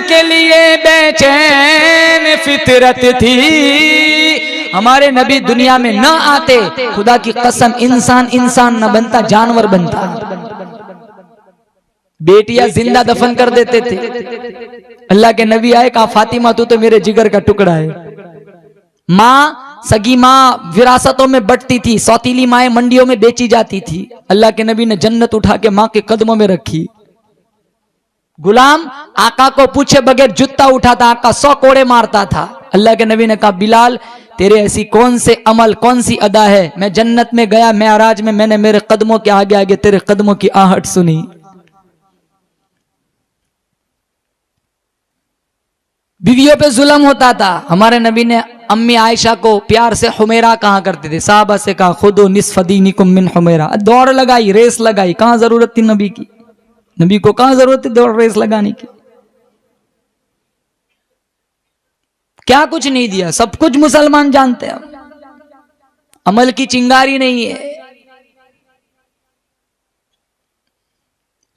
के लिए बेचैन फितरत थी। हमारे नबी दुनिया में न आते, खुदा की कसम इंसान इंसान न बनता, जानवर बनता। बेटियां जिंदा दफन कर देते थे। अल्लाह के नबी आए, कहा फातिमा तू तो मेरे जिगर का टुकड़ा है। माँ, सगी माँ विरासतों में बंटती थी, सौतीली माएं मंडियों में बेची जाती थी। अल्लाह के नबी ने जन्नत उठा के माँ के कदमों में रखी। गुलाम आका को पूछे बगैर जूता उठाता, आका 100 कोड़े मारता था। अल्लाह के नबी ने कहा बिलाल तेरे ऐसी कौन से अमल, कौन सी अदा है, मैं जन्नत में गया मेराज में, मैंने मेरे कदमों के आगे आगे तेरे कदमों की आहट सुनी। बीवियों पे जुल्म होता था। हमारे नबी ने अम्मी आयशा को प्यार से हुमेरा कहा करते थे। साहबा से कहा खुदो निस्फ दीनिकुम मिन हुमेरा। दौड़ लगाई, रेस लगाई। कहां जरूरत थी नबी की? नबी को कहां जरूरत थी दौड़ रेस लगाने की? क्या कुछ नहीं दिया, सब कुछ मुसलमान जानते हैं। अमल की चिंगारी नहीं है।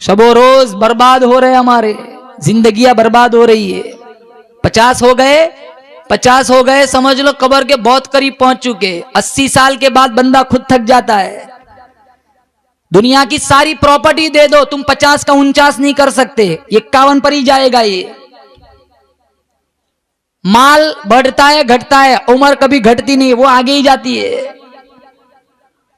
शबो रोज बर्बाद हो रहे, हमारे जिंदगियां बर्बाद हो रही है। 50 हो गए, समझ लो कब्र के बहुत करीब पहुंच चुके। 80 साल के बाद बंदा खुद थक जाता है। दुनिया की सारी प्रॉपर्टी दे दो, तुम 50 का 49 नहीं कर सकते, 51 पर ही जाएगा। ये माल बढ़ता है घटता है, उम्र कभी घटती नहीं, वो आगे ही जाती है।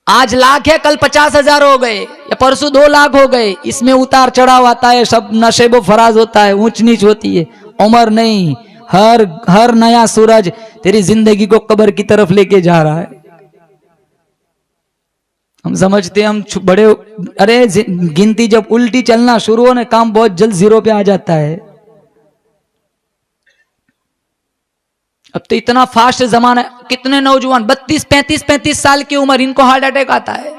आज लाख है, कल 50,000 हो गए, या परसों 2 लाख हो गए। इसमें उतार चढ़ाव आता है, सब नशेबो फराज होता है, ऊंच नीच होती है। उम्र नहीं, हर नया सूरज तेरी जिंदगी को कब्र की तरफ लेके जा रहा है। हम समझते हैं हम बड़े, अरे गिनती जब उल्टी चलना शुरू हो ना, काम बहुत जल्द 0 पे आ जाता है। अब तो इतना फास्ट जमाना है, कितने नौजवान 32, 35 साल की उम्र, इनको हार्ट अटैक आता है।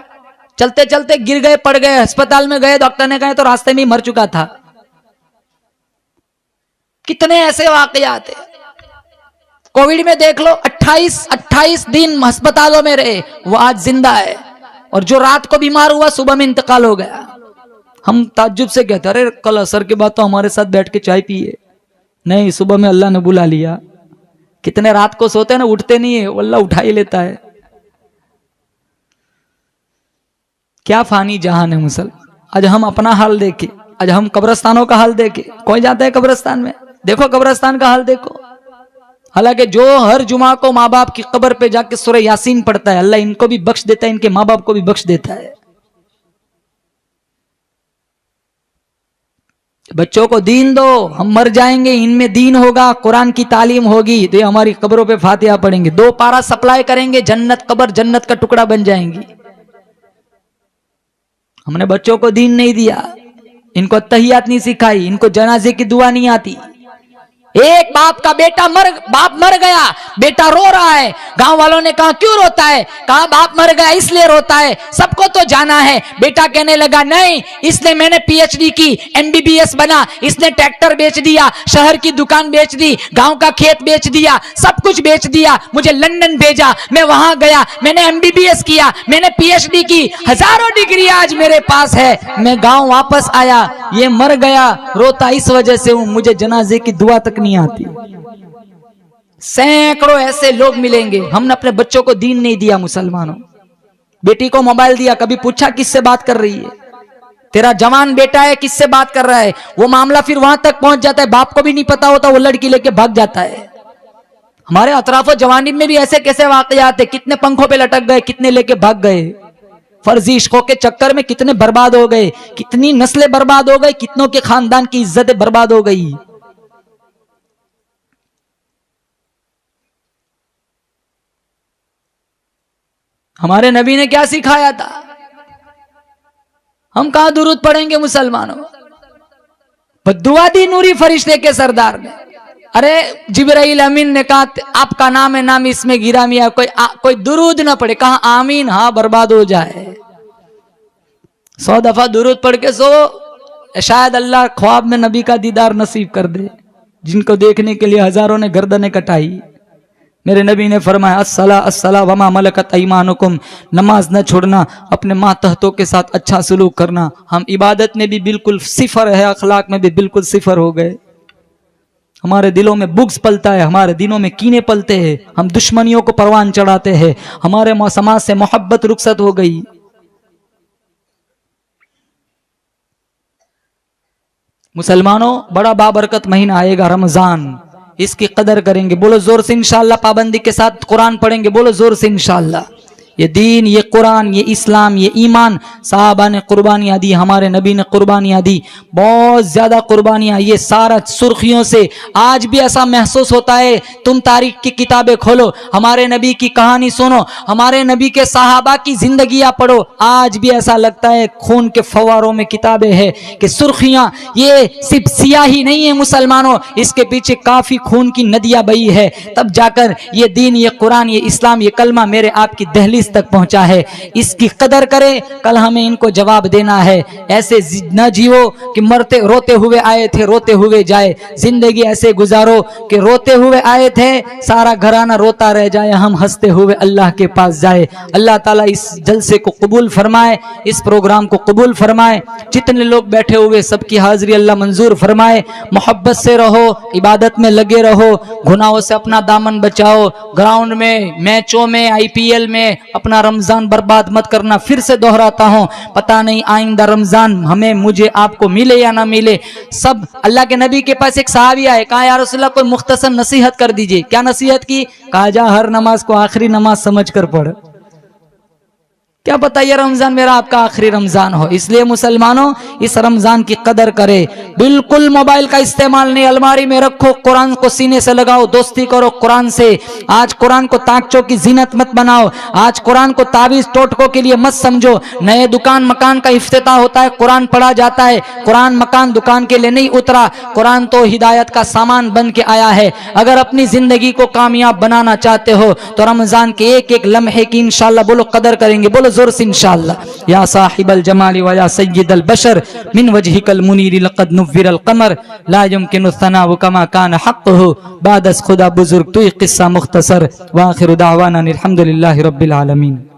चलते चलते गिर गए, पड़ गए, अस्पताल में गए, डॉक्टर ने कहा तो रास्ते में ही मर चुका था। कितने ऐसे वाकयात हैं। कोविड में देख लो, 28 दिन अस्पतालों में रहे, वो आज जिंदा है। और जो रात को बीमार हुआ, सुबह में इंतकाल हो गया। हम ताज्जुब से कहते अरे कल असर के बाद तो हमारे साथ बैठ के चाय पिए। नहीं, सुबह में अल्लाह ने बुला लिया। कितने रात को सोते हैं ना, उठते नहीं है, अल्लाह उठा ही लेता है। क्या फानी जहान है मुसल। आज हम अपना हाल देखे, आज हम कब्रस्तानों का हाल देखे। कोई जाता है कब्रस्तान में, देखो कब्रस्तान का हाल देखो। हालांकि जो हर जुमा को माँ बाप की कब्र पे जाके सूरह यासीन पढ़ता है, अल्लाह इनको भी बख्श देता है, इनके माँ बाप को भी बख्श देता है। बच्चों को दीन दो, हम मर जाएंगे, इनमें दीन होगा, कुरान की तालीम होगी, तो ये हमारी कब्रों पे फातिहा पढ़ेंगे। 2 पारा सप्लाई करेंगे, जन्नत कब्र जन्नत का टुकड़ा बन जाएंगी। हमने बच्चों को दीन नहीं दिया, इनको तहियात नहीं सिखाई, इनको जनाजे की दुआ नहीं आती। एक बाप का बाप मर गया, बेटा रो रहा है। गांव वालों ने कहा क्यों रोता है? कहा बाप मर गया इसलिए रोता है, सबको तो जाना है। बेटा कहने लगा नहीं, इसने मैंने पीएचडी की, एमबीबीएस बना, इसने ट्रैक्टर बेच दिया, शहर की दुकान बेच दी, गांव का खेत बेच दिया, सब कुछ बेच दिया, मुझे लंदन भेजा, मैं वहां गया, मैंने एमबीबीएस किया, मैंने पीएचडी की, हजारों डिग्री आज मेरे पास है, मैं गांव वापस आया, ये मर गया, रोता इस वजह से हूं, मुझे जनाजे की दुआ तक नहीं आती। सैकड़ों ऐसे लोग मिलेंगे। हमने अपने बच्चों को दीन नहीं दिया। मुसलमानों, बेटी को मोबाइल दिया, कभी पूछा किससे बात कर रही है? तेरा जवान बेटा है, किससे बात कर रहा है? वो मामला फिर वहां तक पहुंच जाता है, बाप को भी नहीं पता होता, वो लड़की लेके भाग जाता है। हमारे अतराफो जवानी में भी ऐसे कैसे वाकयात है, कितने पंखों पे लटक गए, कितने लेके भाग गए, फर्जी इश्कों के चक्कर में कितने बर्बाद हो गए, कितनी नस्लें बर्बाद हो गई, कितनों के खानदान की इज्जतें बर्बाद हो गई। हमारे नबी ने क्या सिखाया था? हम कहां दुरूद पढ़ेंगे मुसलमानों? बद्दुआ दी नूरी फरिश्ते के सरदार ने। अरे जिब्राइल अमीन ने कहा आपका नाम है, नाम इसमें गिरा मिया, कोई दुरूद ना पढ़े, कहा आमीन, हाँ बर्बाद हो जाए। 100 दफा दुरूद पढ़ के सो, शायद अल्लाह ख्वाब में नबी का दीदार नसीब कर दे। जिनको देखने के लिए हजारों ने गर्दनें कटाई, मेरे नबी ने फरमाया अस्सला अस्सला वमा मलकत ऐमानुकुम, नमाज न छोड़ना, अपने मातहतों के साथ अच्छा सलूक करना। हम इबादत में भी बिल्कुल सिफर है, अखलाक में भी बिल्कुल सिफर हो गए। हमारे दिलों में बुग्स पलता है, हमारे दिलों में कीने पलते हैं, हम दुश्मनियों को परवान चढ़ाते हैं, हमारे समाज से मोहब्बत रुखसत हो गई। मुसलमानों, बड़ा बाबरकत महीना आएगा रमजान, इसकी कदर करेंगे। बोलो जोर से इंशाअल्लाह। पाबंदी के साथ कुरान पढ़ेंगे, बोलो जोर से इंशाअल्लाह। ये दीन, ये कुरान, ये इस्लाम, ये ईमान, साहबा ने कुर्बानियां दी, हमारे नबी ने कुर्बानियां दी, बहुत ज्यादा कुर्बानियां। ये सारा सुर्खियों से आज भी ऐसा महसूस होता है, तुम तारीख की किताबें खोलो, हमारे नबी की कहानी सुनो, हमारे नबी के साहबा की जिंदगियां पढ़ो, आज भी ऐसा लगता है खून के फवारों में किताबें हैं कि सुर्खियां, ये सिर्फ सियाही नहीं है मुसलमानों, इसके पीछे काफी खून की नदियां बही है, तब जाकर ये दीन, ये कुरान, ये इस्लाम, ये कलमा मेरे आपकी दहलीज तक पहुंचा है। इसकी कदर करें, कल हमें इनको जवाब देना है। ऐसे न जियो कि मरते रोते हुए आए थे रोते हुए जाए, जिंदगी ऐसे गुजारो कि रोते हुए आए थे सारा घराना रोता रह जाए, हम हंसते हुए अल्लाह के पास जाए। अल्लाह ताला इस जलसे को कबूल फरमाए, इस प्रोग्राम को कबूल फरमाए, जितने लोग बैठे हुए सबकी हाजिरी अल्लाह मंजूर फरमाए। मोहब्बत से रहो, इबादत में लगे रहो, गुनाहों से अपना दामन बचाओ, ग्राउंड में, मैचों में, IPL में अपना रमजान बर्बाद मत करना। फिर से दोहराता हूं, पता नहीं आइंदा रमजान हमें, मुझे, आपको मिले या ना मिले। सब अल्लाह के नबी के पास एक सहाबी आए, कहा या रसूलल्लाह कोई मुख्तसर नसीहत कर दीजिए। क्या नसीहत की? कहा जा हर नमाज को आखिरी नमाज समझ कर पढ़। क्या पता ये रमजान मेरा आपका आखिरी रमजान हो। इसलिए मुसलमानों, इस रमजान की कदर करें। बिल्कुल मोबाइल का इस्तेमाल नहीं, अलमारी में रखो, कुरान को सीने से लगाओ, दोस्ती करो कुरान से। आज कुरान को ताकचों की जीनत मत बनाओ, आज कुरान को ताबीज टोटकों के लिए मत समझो। नए दुकान मकान का इफ्तिताह होता है, कुरान पढ़ा जाता है। कुरान मकान दुकान के लिए नहीं उतरा, कुरान तो हिदायत का सामान बन के आया है। अगर अपनी जिंदगी को कामयाब बनाना चाहते हो तो रमजान के एक एक लम्हे की इंशाअल्लाह बोलो कदर करेंगे, बोलो जोर से इंशाअल्लाह। या साहिबल जमाली व या सय्यिदल बशर मिन वजहिकल मुनीर लक़द नुव्विरल क़मर ला युमकिनु सनाउ कमा कान हक़्क़ुहु बादस खुदा बुजुर्ग। तो ये किस्सा मुख्तसर। व आखिरु दावाना अनिल हम्दुलिल्लाहि रब्बिल आलमीन।